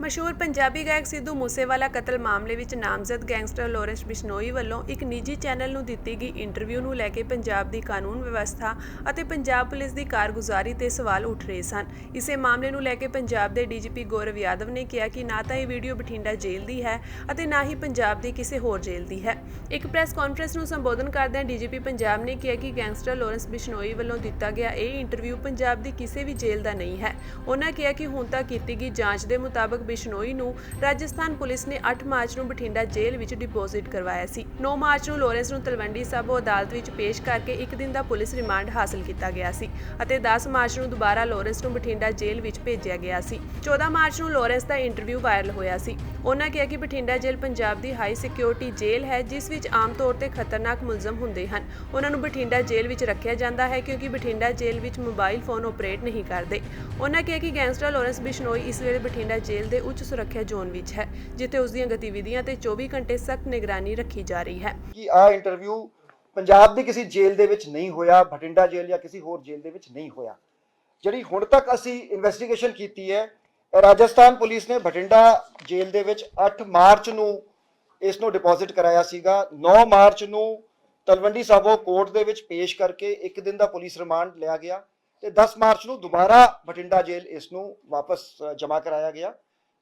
ਮਸ਼ਹੂਰ ਪੰਜਾਬੀ ਗਾਇਕ ਸਿੱਧੂ ਮੂਸੇਵਾਲਾ ਕਤਲ ਮਾਮਲੇ ਵਿੱਚ ਨਾਮਜ਼ਦ ਗੈਂਗਸਟਰ ਲਾਰੈਂਸ ਬਿਸ਼ਨੋਈ ਵੱਲੋਂ ਇੱਕ ਨਿੱਜੀ ਚੈਨਲ ਨੂੰ ਦਿੱਤੀ ਗਈ ਇੰਟਰਵਿਊ ਨੂੰ ਲੈ ਕੇ ਪੰਜਾਬ ਦੀ ਕਾਨੂੰਨ ਵਿਵਸਥਾ ਅਤੇ ਪੰਜਾਬ ਪੁਲਿਸ ਦੀ ਕਾਰਗੁਜ਼ਾਰੀ ਤੇ ਸਵਾਲ ਉੱਠ ਰਹੇ ਸਨ। ਇਸੇ ਮਾਮਲੇ ਨੂੰ ਲੈ ਕੇ ਪੰਜਾਬ ਦੇ DGP ਗੌਰਵ ਯਾਦਵ ਨੇ ਕਿਹਾ ਕਿ ਨਾ ਤਾਂ ਇਹ ਵੀਡੀਓ ਬਠਿੰਡਾ ਜੇਲ੍ਹ ਦੀ ਹੈ ਅਤੇ ਨਾ ਹੀ ਪੰਜਾਬ ਦੀ ਕਿਸੇ ਹੋਰ ਜੇਲ੍ਹ ਦੀ ਹੈ। ਇੱਕ ਪ੍ਰੈਸ ਕਾਨਫਰੰਸ ਨੂੰ ਸੰਬੋਧਨ ਕਰਦਿਆਂ DGP ਪੰਜਾਬ ਨੇ ਕਿਹਾ ਕਿ ਗੈਂਗਸਟਰ ਲਾਰੈਂਸ ਬਿਸ਼ਨੋਈ ਵੱਲੋਂ ਦਿੱਤਾ ਗਿਆ ਇਹ ਇੰਟਰਵਿਊ ਪੰਜਾਬ ਦੀ ਕਿਸੇ ਵੀ ਜੇਲ੍ਹ ਦਾ ਨਹੀਂ ਹੈ। ਉਹਨਾਂ ਕਿਹਾ ਕਿ ਹੁਣ ਤੱਕ ਕੀਤੀ ਗਈ ਜਾਂਚ ਦੇ ਮੁਤਾਬਕ ਬਿਸ਼ਨੋਈ ਨੂੰ ਰਾਜਸਥਾਨ ਪੁਲਿਸ ਨੇ 8 ਮਾਰਚ ਨੂੰ ਬਠਿੰਡਾ ਜੇਲ੍ਹ ਵਿੱਚ ਡਿਪੋਜ਼ਿਟ ਕਰਵਾਇਆ ਸੀ। 9 ਮਾਰਚ ਨੂੰ ਲਾਰੈਂਸ ਨੂੰ ਤਲਵੰਡੀ ਸਾਬੋ ਅਦਾਲਤ ਵਿੱਚ ਪੇਸ਼ ਕਰਕੇ 1 ਦਿਨ ਦਾ ਪੁਲਿਸ ਰਿਮਾਂਡ ਹਾਸਲ ਕੀਤਾ ਗਿਆ ਸੀ ਅਤੇ 10 ਮਾਰਚ ਨੂੰ ਦੁਬਾਰਾ ਲਾਰੈਂਸ ਨੂੰ ਬਠਿੰਡਾ ਜੇਲ੍ਹ ਵਿੱਚ ਭੇਜਿਆ ਗਿਆ ਸੀ। 14 ਮਾਰਚ ਨੂੰ ਲਾਰੈਂਸ ਦਾ ਇੰਟਰਵਿਊ ਵਾਇਰਲ ਹੋਇਆ ਸੀ। ਉਹਨਾਂ ਕਿਹਾ ਕਿ ਬਠਿੰਡਾ ਜੇਲ੍ਹ ਪੰਜਾਬ ਦੀ ਹਾਈ ਸਿਕਿਉਰਿਟੀ ਜੇਲ੍ਹ ਹੈ ਜਿਸ ਵਿੱਚ ਆਮ ਤੌਰ ਤੇ ਖਤਰਨਾਕ ਮੁਲਜ਼ਮ ਹੁੰਦੇ ਹਨ। ਉਹਨਾਂ ਨੂੰ ਬਠਿੰਡਾ ਜੇਲ੍ਹ ਵਿੱਚ ਰੱਖਿਆ ਜਾਂਦਾ ਹੈ ਕਿਉਂਕਿ ਬਠਿੰਡਾ ਜੇਲ੍ਹ ਵਿੱਚ ਮੋਬਾਈਲ ਫੋਨ ਆਪਰੇਟ ਨਹੀਂ ਕਰਦੇ। ਉਹਨਾਂ ਕਿਹਾ ਕਿ ਗੈਂਗਸਟਰ ਲਾਰੈਂਸ ਬਿਸ਼ਨੋਈ ਇਸ ਵੇਲੇ ਬਠਿੰਡਾ ਜੇਲ੍ਹ ਦੇ ਉੱਚ ਸੁਰੱਖਿਆ ਜ਼ੋਨ ਵਿੱਚ ਹੈ ਜਿੱਥੇ ਉਸ ਦੀਆਂ ਗਤੀਵਿਧੀਆਂ ਤੇ 24 ਘੰਟੇ ਸਖਤ ਨਿਗਰਾਨੀ ਰੱਖੀ ਜਾ ਰਹੀ ਹੈ। ਕਿ ਆਹ ਇੰਟਰਵਿਊ ਪੰਜਾਬ ਦੀ ਕਿਸੇ ਜੇਲ੍ਹ ਦੇ ਵਿੱਚ ਨਹੀਂ ਹੋਇਆ, ਬਠਿੰਡਾ ਜੇਲ੍ਹ ਜਾਂ ਕਿਸੇ ਹੋਰ ਜੇਲ੍ਹ ਦੇ ਵਿੱਚ ਨਹੀਂ ਹੋਇਆ। ਜਿਹੜੀ ਹੁਣ ਤੱਕ ਅਸੀਂ ਇਨਵੈਸਟੀਗੇਸ਼ਨ ਕੀਤੀ ਹੈ, ਰਾਜਸਥਾਨ ਪੁਲਿਸ ਨੇ ਬਠਿੰਡਾ ਜੇਲ੍ਹ ਦੇ ਵਿੱਚ 8 ਮਾਰਚ ਨੂੰ ਇਸ ਨੂੰ ਡਿਪੋਜ਼ਿਟ ਕਰਾਇਆ ਸੀਗਾ। 9 ਮਾਰਚ ਨੂੰ ਤਲਵੰਡੀ ਸਾਬੋ ਕੋਰਟ ਦੇ ਵਿੱਚ ਪੇਸ਼ ਕਰਕੇ 1 ਦਿਨ ਦਾ ਪੁਲਿਸ ਰਿਮਾਂਡ ਲਿਆ ਗਿਆ ਤੇ 10 ਮਾਰਚ ਨੂੰ ਦੁਬਾਰਾ ਬਠਿੰਡਾ ਜੇਲ੍ਹ ਇਸ ਨੂੰ ਵਾਪਸ ਜਮ੍ਹਾਂ ਕਰਾਇਆ ਗਿਆ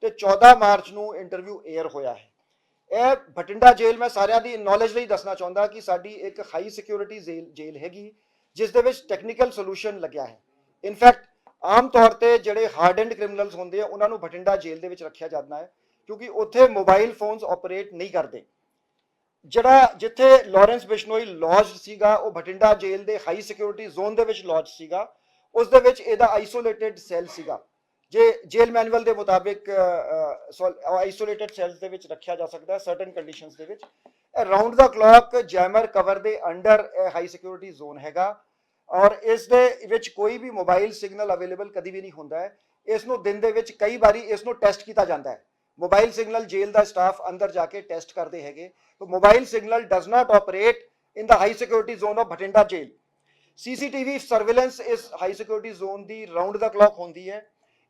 ਤੇ 14 ਮਾਰਚ ਨੂੰ ਇੰਟਰਵਿਊ 에ਅਰ ਹੋਇਆ ਹੈ। ਇਹ ਬਠਿੰਡਾ ਜੇਲ੍ਹ ਮੈਂ ਸਾਰਿਆਂ ਦੀ ਨੌਲੇਜ ਲਈ ਦੱਸਣਾ ਚਾਹੁੰਦਾ ਕਿ ਸਾਡੀ ਇੱਕ ਹਾਈ ਸਿਕਿਉਰਿਟੀ ਜੇਲ੍ਹ ਹੈਗੀ ਜਿਸ ਦੇ ਵਿੱਚ ਟੈਕਨੀਕਲ ਸੋਲੂਸ਼ਨ ਲੱਗਿਆ ਹੈ। ਇਨਫੈਕਟ ਆਮ ਤੌਰ ਤੇ ਜਿਹੜੇ ਹਾਰਡੈਂਡ ਕ੍ਰਿਮੀਨਲਸ ਹੁੰਦੇ ਆ ਉਹਨਾਂ ਨੂੰ ਬਠਿੰਡਾ ਜੇਲ੍ਹ ਦੇ ਵਿੱਚ ਰੱਖਿਆ ਜਾਂਦਾ ਹੈ ਕਿਉਂਕਿ ਉੱਥੇ ਮੋਬਾਈਲ ਫੋਨਸ ਆਪਰੇਟ ਨਹੀਂ ਕਰਦੇ। ਜਿੱਥੇ ਲਾਰੈਂਸ ਬਿਸ਼ਨੋਈ ਲੌਜ ਸੀਗਾ ਉਹ ਬਠਿੰਡਾ ਜੇਲ੍ਹ ਦੇ ਹਾਈ ਸਿਕਿਉਰਿਟੀ ਜ਼ੋਨ ਦੇ ਵਿੱਚ ਲੌਜ ਸੀਗਾ। ਉਸ ਦੇ ਵਿੱਚ ਇਹਦਾ ਆਈਸੋਲੇਟਿਡ ਸੈੱਲ ਸੀਗਾ। ਜੇ ਜੇਲ ਮੈਨੂਅਲ ਦੇ ਮੁਤਾਬਿਕ ਆਈਸੋਲੇਟਿਡ ਸੈਲਸ ਦੇ ਵਿੱਚ ਰੱਖਿਆ ਜਾ ਸਕਦਾ ਹੈ ਸਰਟਨ ਕੰਡੀਸ਼ਨਸ ਦੇ ਵਿੱਚ। Round the clock jammer cover ਦੇ ਅੰਡਰ ਹਾਈ ਸਿਕਿਉਰਿਟੀ ਜ਼ੋਨ ਹੈਗਾ ਔਰ ਇਸ ਦੇ ਵਿੱਚ ਕੋਈ ਵੀ ਮੋਬਾਈਲ ਸਿਗਨਲ ਅਵੇਲੇਬਲ ਕਦੀ ਵੀ ਨਹੀਂ ਹੁੰਦਾ ਹੈ। ਇਸ ਨੂੰ ਦਿਨ ਦੇ ਵਿੱਚ ਕਈ ਵਾਰੀ ਇਸ ਨੂੰ ਟੈਸਟ ਕੀਤਾ ਜਾਂਦਾ ਹੈ। ਮੋਬਾਈਲ ਸਿਗਨਲ ਜੇਲ ਦਾ ਸਟਾਫ ਅੰਦਰ ਜਾ ਕੇ ਟੈਸਟ ਕਰਦੇ ਹੈਗੇ। Mobile signal does not operate in the high security zone of Bathinda jail. CCTV surveillance ਇਸ high security zone the round the clock ਹੁੰਦੀ ਹੈ।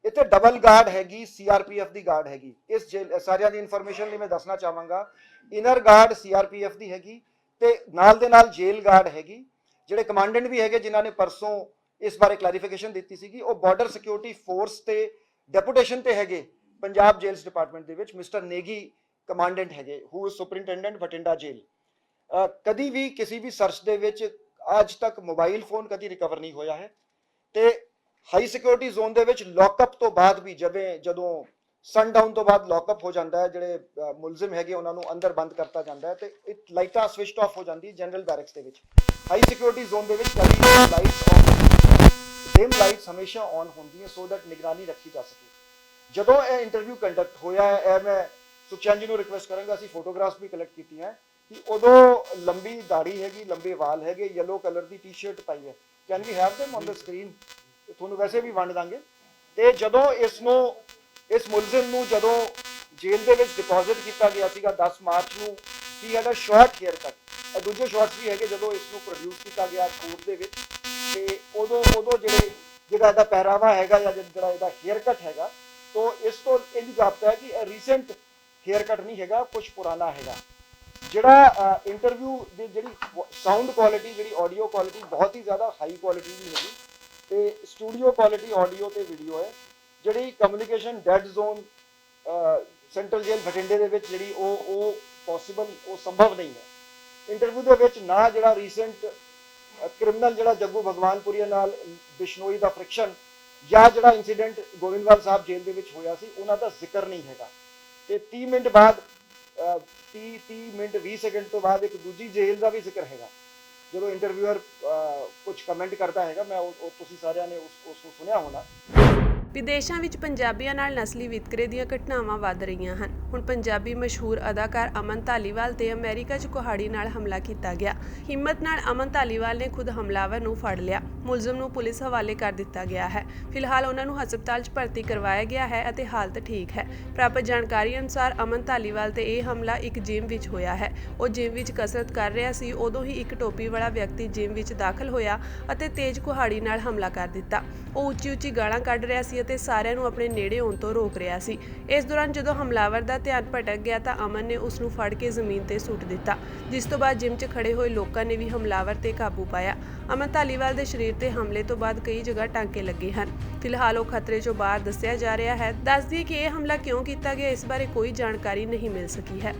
ਇੱਥੇ ਡਬਲ ਗਾਰਡ ਹੈਗੀ, ਸੀਆਰਪੀਐਫ ਦੀ ਗਾਰਡ ਹੈਗੀ। ਇਸ ਸਾਰਿਆਂ ਦੀ ਇਨਫੋਰਮੇਸ਼ਨ ਲਈ ਮੈਂ ਦੱਸਣਾ ਚਾਹਾਂਗਾ, ਇਨਰ ਗਾਰਡ ਸੀਆਰਪੀਐਫ ਦੀ ਹੈਗੀ ਤੇ ਨਾਲ ਦੇ ਨਾਲ ਜੇਲ ਗਾਰਡ ਹੈਗੀ। ਜਿਹੜੇ ਕਮਾਂਡੈਂਟ ਵੀ ਹੈਗੇ ਜਿਨ੍ਹਾਂ ਨੇ ਪਰਸੋਂ ਇਸ ਬਾਰੇ ਕਲੈਰੀਫਿਕੇਸ਼ਨ ਦਿੱਤੀ ਸੀਗੀ, ਉਹ ਬਾਰਡਰ ਸਿਕਿਉਰਿਟੀ ਫੋਰਸ ਤੇ ਡੈਪੂਟੇਸ਼ਨ ਤੇ ਹੈਗੇ ਪੰਜਾਬ ਜੇਲਸ ਡਿਪਾਰਟਮੈਂਟ ਦੇ ਵਿੱਚ। ਮਿਸਟਰ ਨੇਗੀ ਕਮਾਂਡੈਂਟ ਹੈਗੇ, who is superintendent Bathinda jail. ਕਦੀ ਵੀ ਕਿਸੇ ਵੀ ਸਰਚ ਦੇ ਵਿੱਚ ਅੱਜ ਤੱਕ ਮੋਬਾਈਲ ਫੋਨ ਕਦੀ ਰਿਕਵਰ ਨਹੀਂ ਹੋਇਆ ਹੈ ਤੇ ਹਾਈ ਸਿਕਿਉਰਿਟੀ ਜ਼ੋਨ ਦੇ ਵਿੱਚ ਲੌਕਅਪ ਤੋਂ ਬਾਅਦ ਵੀ ਜਦੋਂ ਸਨਡਾਊਨ ਤੋਂ ਬਾਅਦ ਲੌਕਅਪ ਹੋ ਜਾਂਦਾ ਹੈ, ਜਿਹੜੇ ਮੁਲਜ਼ਮ ਹੈਗੇ ਉਹਨਾਂ ਨੂੰ ਅੰਦਰ ਬੰਦ ਕਰਤਾ ਜਾਂਦਾ ਹੈ ਤੇ ਲਾਈਟਾਂ ਸਵਿਚਡ ਆਫ ਹੋ ਜਾਂਦੀ ਜਨਰਲ ਬੈਰਕਸ ਦੇ ਵਿੱਚ। ਹਾਈ ਸਿਕਿਉਰਿਟੀ ਜ਼ੋਨ ਦੇ ਵਿੱਚ ਕਦੀ ਲਾਈਟਸ ਲਾਈਟਸ ਹਮੇਸ਼ਾ ਔਨ ਹੁੰਦੀਆਂ ਸੋ ਦੈਟ ਨਿਗਰਾਨੀ ਰੱਖੀ ਜਾ ਸਕੇ। ਜਦੋਂ ਇਹ ਇੰਟਰਵਿਊ ਕੰਡਕਟ ਹੋਇਆ ਹੈ, ਇਹ ਮੈਂ ਸੁਖਚੈਨ ਜੀ ਨੂੰ ਰਿਕੁਐਸਟ ਕਰਾਂਗਾ, ਅਸੀਂ ਫੋਟੋਗ੍ਰਾਫਸ ਵੀ ਕਲੈਕਟ ਕੀਤੀਆਂ ਕਿ ਉਦੋਂ ਲੰਬੀ ਦਾੜੀ ਹੈਗੀ, ਲੰਬੇ ਵਾਲ ਹੈਗੇ, ਯੈਲੋ ਕਲਰ ਦੀ ਟੀ-ਸ਼ਰਟ ਪਾਈ ਹੈ। Can we have them on the screen? ਤੁਹਾਨੂੰ ਵੈਸੇ ਵੀ ਵੰਡ ਦਾਂਗੇ। ਤੇ ਜਦੋਂ ਇਸ ਮੁਲਜ਼ਮ ਨੂੰ ਜਦੋਂ ਜੇਲ੍ਹ ਦੇ ਵਿੱਚ ਡਿਪੋਜ਼ਿਟ ਕੀਤਾ ਗਿਆ ਸੀਗਾ 10 ਮਾਰਚ ਨੂੰ, he had a short hair cut. ਦੂਜੇ ਸ਼ਾਰਟਸ ਵੀ ਹੈਗੇ ਜਦੋਂ ਇਸ ਨੂੰ ਪ੍ਰੋਡਿਊਸ ਕੀਤਾ ਗਿਆ ਕੋਰਟ ਦੇ ਵਿੱਚ, ਤੇ ਉਦੋਂ ਜਿਹੜਾ ਇਹਦਾ ਪਹਿਰਾਵਾ ਹੈਗਾ ਜਾਂ ਜਿਹੜਾ ਇਹਦਾ ਹੇਅਰ ਕੱਟ ਹੈਗਾ, ਤੋਂ ਇਸ ਤੋਂ ਇਹ ਜਾਪਦਾ ਹੈ ਕਿ ਇਹ ਰੀਸੈਂਟ ਹੇਅਰ ਕੱਟ ਨਹੀਂ ਹੈਗਾ, ਕੁਝ ਪੁਰਾਣਾ ਹੈਗਾ। ਜਿਹੜਾ ਇੰਟਰਵਿਊ ਦੀ ਜਿਹੜੀ ਸਾਊਂਡ ਕੁਆਲਿਟੀ, ਜਿਹੜੀ ਆਡੀਓ ਕੁਆਲਿਟੀ ਬਹੁਤ ਹੀ ਜ਼ਿਆਦਾ ਹਾਈ ਕੁਆਲਿਟੀ ਦੀ ਹੈਗੀ ਤੇ ਸਟੂਡੀਓ ਕੁਆਲਿਟੀ ਆਡੀਓ ਤੇ ਵੀਡੀਓ ਹੈ। ਜਿਹੜੀ ਕਮਿਊਨੀਕੇਸ਼ਨ ਡੈਡ ਜ਼ੋਨ ਸੈਂਟਰਲ ਜੇਲ੍ਹ ਬਠਿੰਡੇ ਦੇ ਵਿੱਚ ਜਿਹੜੀ ਉਹ ਪੋਸੀਬਲ, ਉਹ ਸੰਭਵ ਨਹੀਂ ਹੈ। ਇੰਟਰਵਿਊ ਦੇ ਵਿੱਚ ਨਾ ਜਿਹੜਾ ਰੀਸੈਂਟ ਕ੍ਰਿਮੀਨਲ ਜਿਹੜਾ ਜੱਗੂ ਭਗਵਾਨਪੁਰੀਆ ਨਾਲ ਬਿਸ਼ਨੋਈ ਦਾ ਫ੍ਰਿਕਸ਼ਨ ਜਾਂ ਜਿਹੜਾ ਇਨਸੀਡੈਂਟ ਗੋਇੰਦਵਾਲ ਸਾਹਿਬ ਜੇਲ੍ਹ ਦੇ ਵਿੱਚ ਹੋਇਆ ਸੀ, ਉਹਨਾਂ ਦਾ ਜ਼ਿਕਰ ਨਹੀਂ ਹੈਗਾ। ਤੇ 30 ਮਿੰਟ ਬਾਅਦ 30 ਮਿੰਟ 20 ਸੈਕਿੰਡ ਤੋਂ ਬਾਅਦ ਇੱਕ ਦੂਜੀ ਜੇਲ੍ਹ ਦਾ ਵੀ ਜ਼ਿਕਰ ਹੈਗਾ। ਜਦੋਂ ਇੰਟਰਵਿਊਅਰ ਕੁਝ ਕਮੈਂਟ ਕਰਦਾ ਹੈਗਾ, ਮੈਂ ਉਹ ਤੁਸੀਂ ਸਾਰਿਆਂ ਨੇ ਉਸ ਨੂੰ ਸੁਣਿਆ ਹੋਣਾ। ਵਿਦੇਸ਼ਾਂ ਵਿੱਚ ਪੰਜਾਬੀਆਂ ਨਾਲ ਨਸਲੀ ਵਿਤਕਰੇ ਦੀਆਂ ਘਟਨਾਵਾਂ ਵੱਧ ਰਹੀਆਂ ਹਨ। ਹੁਣ ਪੰਜਾਬੀ ਮਸ਼ਹੂਰ ਅਦਾਕਾਰ ਅਮਨ ਧਾਲੀਵਾਲ ਤੇ ਅਮਰੀਕਾ 'ਚ ਕੁਹਾੜੀ ਨਾਲ ਹਮਲਾ ਕੀਤਾ ਗਿਆ। ਹਿੰਮਤ ਨਾਲ ਅਮਨ ਧਾਲੀਵਾਲ ਨੇ ਖੁਦ ਹਮਲਾਵਰ ਨੂੰ ਫੜ ਲਿਆ। ਮੁਲਜ਼ਮ ਨੂੰ ਪੁਲਿਸ ਹਵਾਲੇ ਕਰ ਦਿੱਤਾ ਗਿਆ ਹੈ। ਫਿਲਹਾਲ ਉਹਨਾਂ ਨੂੰ ਹਸਪਤਾਲ 'ਚ ਭਰਤੀ ਕਰਵਾਇਆ ਗਿਆ ਹੈ ਅਤੇ ਹਾਲਤ ਠੀਕ ਹੈ। ਪ੍ਰਾਪਤ ਜਾਣਕਾਰੀ ਅਨੁਸਾਰ ਅਮਨ ਧਾਲੀਵਾਲ ਤੇ ਇਹ ਹਮਲਾ ਇੱਕ ਜਿਮ ਵਿੱਚ ਹੋਇਆ ਹੈ। ਉਹ ਜਿਮ ਵਿੱਚ ਕਸਰਤ ਕਰ ਰਿਹਾ ਸੀ, ਉਦੋਂ ਹੀ ਇੱਕ ਟੋਪੀ ਵਾਲਾ ਵਿਅਕਤੀ ਜਿਮ ਵਿੱਚ ਦਾਖਲ ਹੋਇਆ ਅਤੇ ਤੇਜ਼ ਕੁਹਾੜੀ ਨਾਲ ਹਮਲਾ ਕਰ ਦਿੱਤਾ। ਉਹ ਉੱਚੀ ਗਾਲਾਂ ਕੱਢ ਰਿਹਾ ਸੀ ਅਤੇ ਸਾਰਿਆਂ ਨੂੰ ਆਪਣੇ ਨੇੜੇ ਆਉਣ ਤੋਂ ਰੋਕ ਰਿਹਾ ਸੀ। ਇਸ ਦੌਰਾਨ ਜਦੋਂ ਹਮਲਾਵਰ ਦਾ ਧਿਆਨ ਭਟਕ ਗਿਆ ਤਾਂ ਅਮਨ ਨੇ ਉਸ ਨੂੰ ਫੜ ਕੇ ਜ਼ਮੀਨ ਤੇ ਸੁੱਟ ਦਿੱਤਾ, ਜਿਸ ਤੋਂ ਬਾਅਦ ਜਿਮ 'ਚ ਖੜੇ ਹੋਏ ਲੋਕਾਂ ਨੇ ਵੀ ਹਮਲਾਵਰ ਤੇ ਕਾਬੂ ਪਾਇਆ। ਅਮਨ ਧਾਲੀਵਾਲ ਦੇ ਸਰੀਰ ਤੇ ਹਮਲੇ ਤੋਂ ਬਾਅਦ ਕਈ ਜਗ੍ਹਾ ਟਾਂਕੇ ਲੱਗੇ ਹਨ। ਫਿਲਹਾਲ ਉਹ ਖਤਰੇ 'ਚੋਂ ਬਾਹਰ ਦੱਸਿਆ ਜਾ ਰਿਹਾ ਹੈ। ਦੱਸ ਦਈਏ ਕਿ ਇਹ ਹਮਲਾ ਕਿਉਂ ਕੀਤਾ ਗਿਆ, ਇਸ ਬਾਰੇ ਕੋਈ ਜਾਣਕਾਰੀ ਨਹੀਂ ਮਿਲ ਸਕੀ ਹੈ।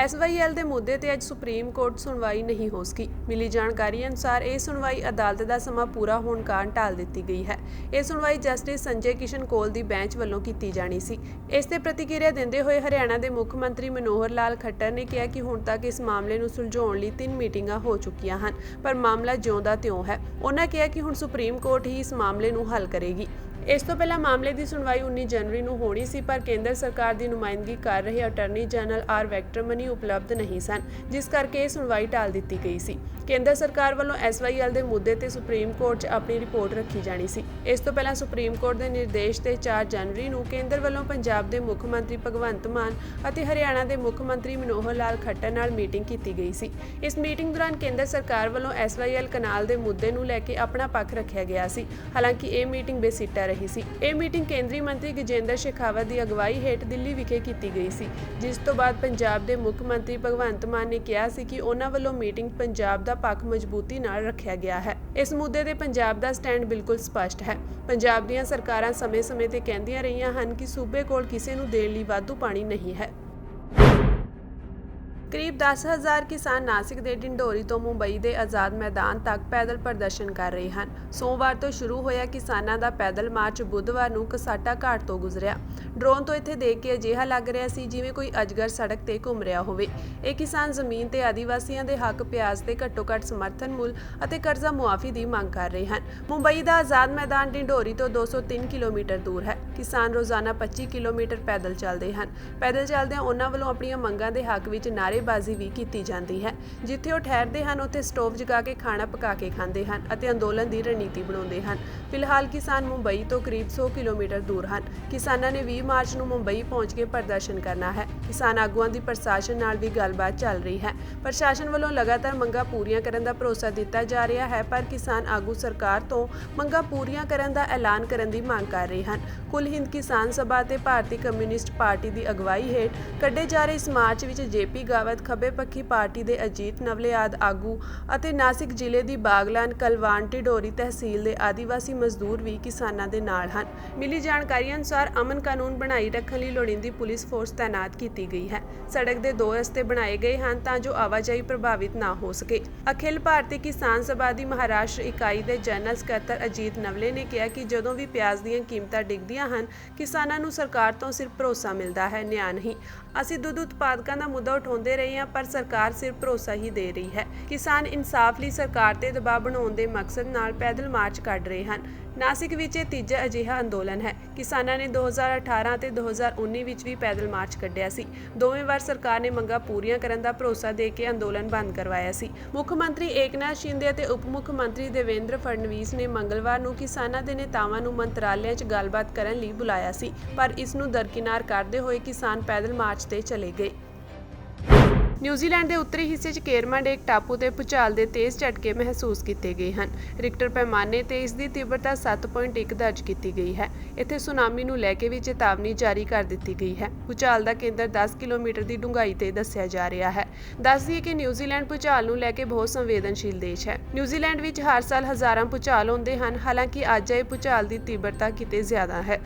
SYL ਦੇ ਮੁੱਦੇ ਤੇ ਅੱਜ ਸੁਪਰੀਮ ਕੋਰਟ ਸੁਣਵਾਈ ਨਹੀਂ ਹੋ ਸਕੀ। ਮਿਲੀ ਜਾਣਕਾਰੀ ਅਨੁਸਾਰ ਇਹ ਸੁਣਵਾਈ ਅਦਾਲਤ ਦਾ ਸਮਾਂ ਪੂਰਾ ਹੋਣ ਕਾਰਨ ਟਾਲ ਦਿੱਤੀ ਗਈ ਹੈ। ਇਹ ਸੁਣਵਾਈ ਜਸਟਿਸ ਸੰਜੇ ਕਿਸ਼ਨ ਕੌਲ ਦੀ ਬੈਂਚ ਵੱਲੋਂ ਕੀਤੀ ਜਾਣੀ ਸੀ। ਇਸ ਤੇ ਪ੍ਰਤੀਕਿਰਿਆ ਦਿੰਦੇ ਹੋਏ ਹਰਿਆਣਾ ਦੇ ਮੁੱਖ ਮੰਤਰੀ ਮਨੋਹਰ ਲਾਲ ਖੱਟਰ ਨੇ ਕਿਹਾ ਕਿ ਹੁਣ ਤੱਕ ਇਸ ਮਾਮਲੇ ਨੂੰ ਸੁਲਝਾਉਣ ਲਈ 3 ਮੀਟਿੰਗਾਂ ਹੋ ਚੁੱਕੀਆਂ ਹਨ, ਪਰ ਮਾਮਲਾ ਜਿਉਂ ਦਾ ਤਿਉਂ ਹੈ। ਉਹਨਾਂ ਕਿਹਾ ਕਿ ਹੁਣ ਸੁਪਰੀਮ ਕੋਰਟ ਹੀ ਇਸ ਮਾਮਲੇ ਨੂੰ ਹੱਲ ਕਰੇਗੀ। ਇਸ ਤੋਂ ਪਹਿਲਾਂ ਮਾਮਲੇ ਦੀ ਸੁਣਵਾਈ 19 ਜਨਵਰੀ ਨੂੰ ਹੋਣੀ ਸੀ, ਪਰ ਕੇਂਦਰ ਸਰਕਾਰ ਦੀ ਨੁਮਾਇੰਦਗੀ ਕਰ ਰਹੇ ਅਟਾਰਨੀ ਜਨਰਲ ਆਰ ਵੈਕਟਰਮਨੀ ਉਪਲਬਧ ਨਹੀਂ ਸਨ, ਜਿਸ ਕਰਕੇ ਇਹ ਸੁਣਵਾਈ ਟਾਲ ਦਿੱਤੀ ਗਈ ਸੀ। ਕੇਂਦਰ ਸਰਕਾਰ ਵੱਲੋਂ SYL ਦੇ ਮੁੱਦੇ ਤੇ ਸੁਪਰੀਮ ਕੋਰਟ 'ਚ ਆਪਣੀ ਰਿਪੋਰਟ ਰੱਖੀ ਜਾਣੀ ਸੀ। ਇਸ ਤੋਂ ਪਹਿਲਾਂ ਸੁਪਰੀਮ ਕੋਰਟ ਦੇ ਨਿਰਦੇਸ਼ ਤੇ 4 ਜਨਵਰੀ ਨੂੰ ਕੇਂਦਰ ਵੱਲੋਂ ਪੰਜਾਬ ਦੇ ਮੁੱਖ ਮੰਤਰੀ ਭਗਵੰਤ ਮਾਨ ਅਤੇ ਹਰਿਆਣਾ ਦੇ ਮੁੱਖ ਮੰਤਰੀ ਮਨੋਹਰ ਲਾਲ ਖੱਟਰ ਨਾਲ ਮੀਟਿੰਗ ਕੀਤੀ ਗਈ ਸੀ। ਇਸ ਮੀਟਿੰਗ ਦੌਰਾਨ ਕੇਂਦਰ ਸਰਕਾਰ ਵੱਲੋਂ SYL ਕਨਾਲ ਦੇ ਮੁੱਦੇ ਨੂੰ ਲੈ ਕੇ ਆਪਣਾ ਪੱਖ ਰੱਖਿਆ ਗਿਆ ਸੀ। ਹਾਲਾਂਕਿ ਇਹ ਮੀਟਿੰਗ ਬੇਸਿੱਟਾ ਰਹੀ ਸੀ। ਇਹ ਮੀਟਿੰਗ ਕੇਂਦਰੀ ਮੰਤਰੀ ਗਜੇਂਦਰ ਸ਼ੇਖਾਵਤ ਦੀ ਅਗਵਾਈ ਹੇਠ ਦਿੱਲੀ ਵਿਖੇ ਕੀਤੀ ਗਈ ਸੀ, ਜਿਸ ਤੋਂ ਬਾਅਦ ਪੰਜਾਬ ਦੇ ਮੁੱਖ ਮੰਤਰੀ ਭਗਵੰਤ ਮਾਨ ਨੇ ਕਿਹਾ ਸੀ ਕਿ ਉਹਨਾਂ ਵੱਲੋਂ ਮੀਟਿੰਗ ਪੰਜਾਬ ਦਾ ਪੱਖ ਮਜ਼ਬੂਤੀ ਨਾਲ ਰੱਖਿਆ ਗਿਆ ਹੈ। ਇਸ ਮੁੱਦੇ ਤੇ ਪੰਜਾਬ ਦਾ ਸਟੈਂਡ ਬਿਲਕੁਲ ਸਪਸ਼ਟ ਹੈ। ਪੰਜਾਬ ਦੀਆਂ ਸਰਕਾਰਾਂ ਸਮੇਂ-ਸਮੇਂ ਤੇ ਕਹਿੰਦੀਆਂ ਰਹੀਆਂ ਹਨ ਕਿ ਸੂਬੇ ਕੋਲ ਕਿਸੇ ਨੂੰ ਦੇਣ ਲਈ ਵਾਧੂ ਪਾਣੀ ਨਹੀਂ ਹੈ। ਕਰੀਬ 10,000 ਕਿਸਾਨ ਨਾਸਿਕ ਦੇ ਢਿੰਡੋਰੀ ਤੋਂ ਮੁੰਬਈ ਦੇ ਆਜ਼ਾਦ ਮੈਦਾਨ ਤੱਕ ਪੈਦਲ ਪ੍ਰਦਰਸ਼ਨ ਕਰ ਰਹੇ ਹਨ। ਸੋਮਵਾਰ ਤੋਂ ਸ਼ੁਰੂ ਹੋਇਆ ਕਿਸਾਨਾਂ ਦਾ ਪੈਦਲ ਮਾਰਚ ਬੁੱਧਵਾਰ ਨੂੰ ਕਸਾਟਾ ਘਾਟ ਤੋਂ ਗੁਜ਼ਰਿਆ। ਡਰੋਨ ਤੋਂ ਇੱਥੇ ਦੇਖ ਕੇ ਅਜਿਹਾ ਲੱਗ ਰਿਹਾ ਸੀ ਜਿਵੇਂ ਕੋਈ ਅਜਗਰ ਸੜਕ ਤੇ ਘੁੰਮ ਰਿਹਾ ਹੋਵੇ। ਇਹ ਕਿਸਾਨ ਜ਼ਮੀਨ ਤੇ ਆਦੀਵਾਸੀਆਂ ਦੇ ਹੱਕ ਪਿਆਜ਼ ਤੇ ਘੱਟੋ-ਘੱਟ ਸਮਰਥਨ ਮੁੱਲ ਅਤੇ ਕਰਜ਼ਾ ਮੁਆਫੀ ਦੀ ਮੰਗ ਕਰ ਰਹੇ ਹਨ। ਮੁੰਬਈ ਦਾ ਆਜ਼ਾਦ ਮੈਦਾਨ ਢਿੰਡੋਰੀ ਤੋਂ 203 ਕਿਲੋਮੀਟਰ ਦੂਰ ਹੈ। ਕਿਸਾਨ ਰੋਜ਼ਾਨਾ 25 ਕਿਲੋਮੀਟਰ ਪੈਦਲ ਚੱਲਦੇ ਹਨ। ਪੈਦਲ ਚੱਲਦਿਆਂ ਉਹਨਾਂ ਵੱਲੋਂ ਆਪਣੀਆਂ ਮੰਗਾਂ ਦੇ ਹੱਕ ਵਿੱਚ ਨਾਅਰੇਬਾਜ਼ੀ ਵੀ ਕੀਤੀ ਜਾਂਦੀ ਹੈ। ਜਿੱਥੇ ਉਹ ਠਹਿਰਦੇ ਹਨ ਉੱਥੇ ਸਟੋਵ ਜਗਾ ਕੇ ਖਾਣਾ ਪਕਾ ਕੇ ਖਾਂਦੇ ਹਨ ਅਤੇ ਅੰਦੋਲਨ ਦੀ ਰਣਨੀਤੀ ਬਣਾਉਂਦੇ ਹਨ। ਫਿਲਹਾਲ ਕਿਸਾਨ ਮੁੰਬਈ ਤੋਂ ਕਰੀਬ 100 ਕਿਲੋਮੀਟਰ ਦੂਰ ਹਨ। ਕਿਸਾਨਾਂ ਨੇ 20 ਮਾਰਚ ਨੂੰ ਮੁੰਬਈ ਪਹੁੰਚ ਕੇ ਪ੍ਰਦਰਸ਼ਨ ਕਰਨਾ ਹੈ। ਕਿਸਾਨ ਆਗੂਆਂ ਦੀ ਪ੍ਰਸ਼ਾਸਨ ਨਾਲ ਵੀ ਗੱਲਬਾਤ ਚੱਲ ਰਹੀ ਹੈ। ਪ੍ਰਸ਼ਾਸਨ ਵੱਲੋਂ ਲਗਾਤਾਰ ਮੰਗਾਂ ਪੂਰੀਆਂ ਕਰਨ ਦਾ ਭਰੋਸਾ ਦਿੱਤਾ ਜਾ ਰਿਹਾ ਹੈ, ਪਰ ਕਿਸਾਨ ਆਗੂ ਸਰਕਾਰ ਤੋਂ ਮੰਗਾਂ ਪੂਰੀਆਂ ਕਰਨ ਦਾ ਐਲਾਨ ਕਰਨ ਦੀ ਮੰਗ ਕਰ ਰਹੇ ਹਨ। ਕੁੱਲ ਹਿੰਦ ਕਿਸਾਨ ਸਭਾ ਤੇ ਭਾਰਤੀ ਕਮਿਊਨਿਸਟ ਪਾਰਟੀ ਦੀ ਅਗਵਾਈ ਹੇਠ ਕੱਢੇ ਜਾ ਰਹੇ ਇਸ ਮਾਰਚ ਵਿੱਚ ਜੇਪੀ ਗਾਵਤ, ਖੱਬੇ ਪੱਖੀ ਪਾਰਟੀ ਦੇ ਅਜੀਤ ਨਵਲੇ ਆਦਿ ਆਗੂ ਅਤੇ ਨਾਸਿਕ ਜ਼ਿਲ੍ਹੇ ਦੀ ਬਾਗਲਾਨ, ਕਲਵਾਨ, ਢਿਡੋਰੀ ਤਹਿਸੀਲ ਦੇ ਆਦੀਵਾਸੀ ਮਜ਼ਦੂਰ ਵੀ ਕਿਸਾਨਾਂ ਦੇ ਨਾਲ ਹਨ। ਮਿਲੀ ਜਾਣਕਾਰੀ ਅਨੁਸਾਰ ਅਮਨ ਕਾਨੂੰਨ ਬਣਾਈ ਰੱਖਣ ਲਈ ਲੋੜੀਂਦੀ ਪੁਲਿਸ ਫੋਰਸ ਤਾਇਨਾਤ ਕੀਤੀ ਗਈ ਹੈ। ਸੜਕ ਦੇ 2 ਰਸਤੇ ਬਣਾਏ ਗਏ ਹਨ ਤਾਂ ਜੋ ਆਵਾਜਾਈ ਪ੍ਰਭਾਵਿਤ ਨਾ ਹੋ ਸਕੇ। ਅਖਿਲ ਭਾਰਤੀ ਕਿਸਾਨ ਸਭਾ ਦੀ ਮਹਾਰਾਸ਼ਟਰ ਇਕਾਈ ਦੇ ਜਨਰਲ ਸਕੱਤਰ ਅਜੀਤ ਨਵਲੇ ਨੇ ਕਿਹਾ ਕਿ ਜਦੋਂ ਵੀ ਪਿਆਜ਼ ਦੀਆਂ ਕੀਮਤਾਂ ਡਿੱਗਦੀਆਂ ਹਨ, ਕਿਸਾਨਾਂ ਨੂੰ ਸਰਕਾਰ ਤੋਂ ਸਿਰਫ ਭਰੋਸਾ ਮਿਲਦਾ ਹੈ, ਨਿਆਂ ਨਹੀਂ। ਅਸੀਂ ਦੁੱਧ ਉਤਪਾਦਕਾਂ ਦਾ ਮੁੱਦਾ ਉਠਾਉਂਦੇ ਰਹੇ ਹਾਂ, ਪਰ ਸਰਕਾਰ ਸਿਰਫ ਭਰੋਸਾ ਹੀ ਦੇ ਰਹੀ ਹੈ। ਕਿਸਾਨ ਇਨਸਾਫ ਲਈ ਸਰਕਾਰ ਤੇ ਦਬਾਅ ਬਣਾਉਣ ਦੇ ਮਕਸਦ ਨਾਲ ਪੈਦਲ ਮਾਰਚ ਕੱਢ ਰਹੇ ਹਨ। ਨਾਸਿਕ ਵਿੱਚ ਇਹ ਤੀਜਾ ਅਜਿਹਾ ਅੰਦੋਲਨ ਹੈ। ਕਿਸਾਨਾਂ ਨੇ 2018 ਅਤੇ 2019 ਵਿੱਚ ਵੀ ਪੈਦਲ ਮਾਰਚ ਕੱਢਿਆ ਸੀ। ਦੋਵੇਂ ਵਾਰ ਸਰਕਾਰ ਨੇ ਮੰਗਾਂ ਪੂਰੀਆਂ ਕਰਨ ਦਾ ਭਰੋਸਾ ਦੇ ਕੇ ਅੰਦੋਲਨ ਬੰਦ ਕਰਵਾਇਆ ਸੀ। ਮੁੱਖ ਮੰਤਰੀ ਏਕਨਾਥ ਸ਼ਿੰਦੇ ਅਤੇ ਉਪ ਮੁੱਖ ਮੰਤਰੀ ਦੇਵੇਂਦਰ ਫਡਨਵੀਸ ਨੇ ਮੰਗਲਵਾਰ ਨੂੰ ਕਿਸਾਨਾਂ ਦੇ ਨੇਤਾਵਾਂ ਨੂੰ ਮੰਤਰਾਲਿਆਂ 'ਚ ਗੱਲਬਾਤ ਕਰਨ ਲਈ ਬੁਲਾਇਆ ਸੀ, ਪਰ ਇਸ ਨੂੰ ਦਰਕਿਨਾਰ ਕਰਦੇ ਹੋਏ ਕਿਸਾਨ ਪੈਦਲ ਮਾਰਚ ਤੇ ਚਲੇ ਗਏ। ਨਿਊਜ਼ੀਲੈਂਡ ਦੇ ਉੱਤਰੀ ਹਿੱਸੇ 'ਚ ਕੇਰਮਾਂਡੇਕ ਟਾਪੂ ਤੇ ਭੂਚਾਲ ਦੇ ਤੇਜ਼ ਝਟਕੇ ਮਹਿਸੂਸ ਕੀਤੇ ਗਏ ਹਨ। ਰਿਕਟਰ ਪੈਮਾਨੇ ਤੇ ਇਸ ਦੀ ਤੀਬਰਤਾ 7.1 ਦਰਜ ਕੀਤੀ ਗਈ ਹੈ। ਇੱਥੇ ਸੁਨਾਮੀ ਨੂੰ ਲੈ ਕੇ ਵੀ ਚੇਤਾਵਨੀ ਜਾਰੀ ਕਰ ਦਿੱਤੀ ਗਈ ਹੈ। ਭੂਚਾਲ ਦਾ ਕੇਂਦਰ 10 ਕਿਲੋਮੀਟਰ ਦੀ ਡੂੰਘਾਈ ਤੇ ਦੱਸਿਆ ਜਾ ਰਿਹਾ ਹੈ। ਦੱਸ ਦਈਏ ਕਿ ਨਿਊਜ਼ੀਲੈਂਡ ਭੂਚਾਲ ਨੂੰ ਲੈ ਕੇ ਬਹੁਤ ਸੰਵੇਦਨਸ਼ੀਲ ਦੇਸ਼ ਹੈ। ਨਿਊਜ਼ੀਲੈਂਡ ਵਿੱਚ ਹਰ ਸਾਲ ਹਜ਼ਾਰਾਂ ਭੂਚਾਲ ਆਉਂਦੇ ਹਨ, ਹਾਲਾਂਕਿ ਅੱਜ ਇਹ ਭੂਚਾਲ ਦੀ ਤੀਬਰਤਾ ਕਿਤੇ ਜ਼ਿਆਦਾ ਹੈ।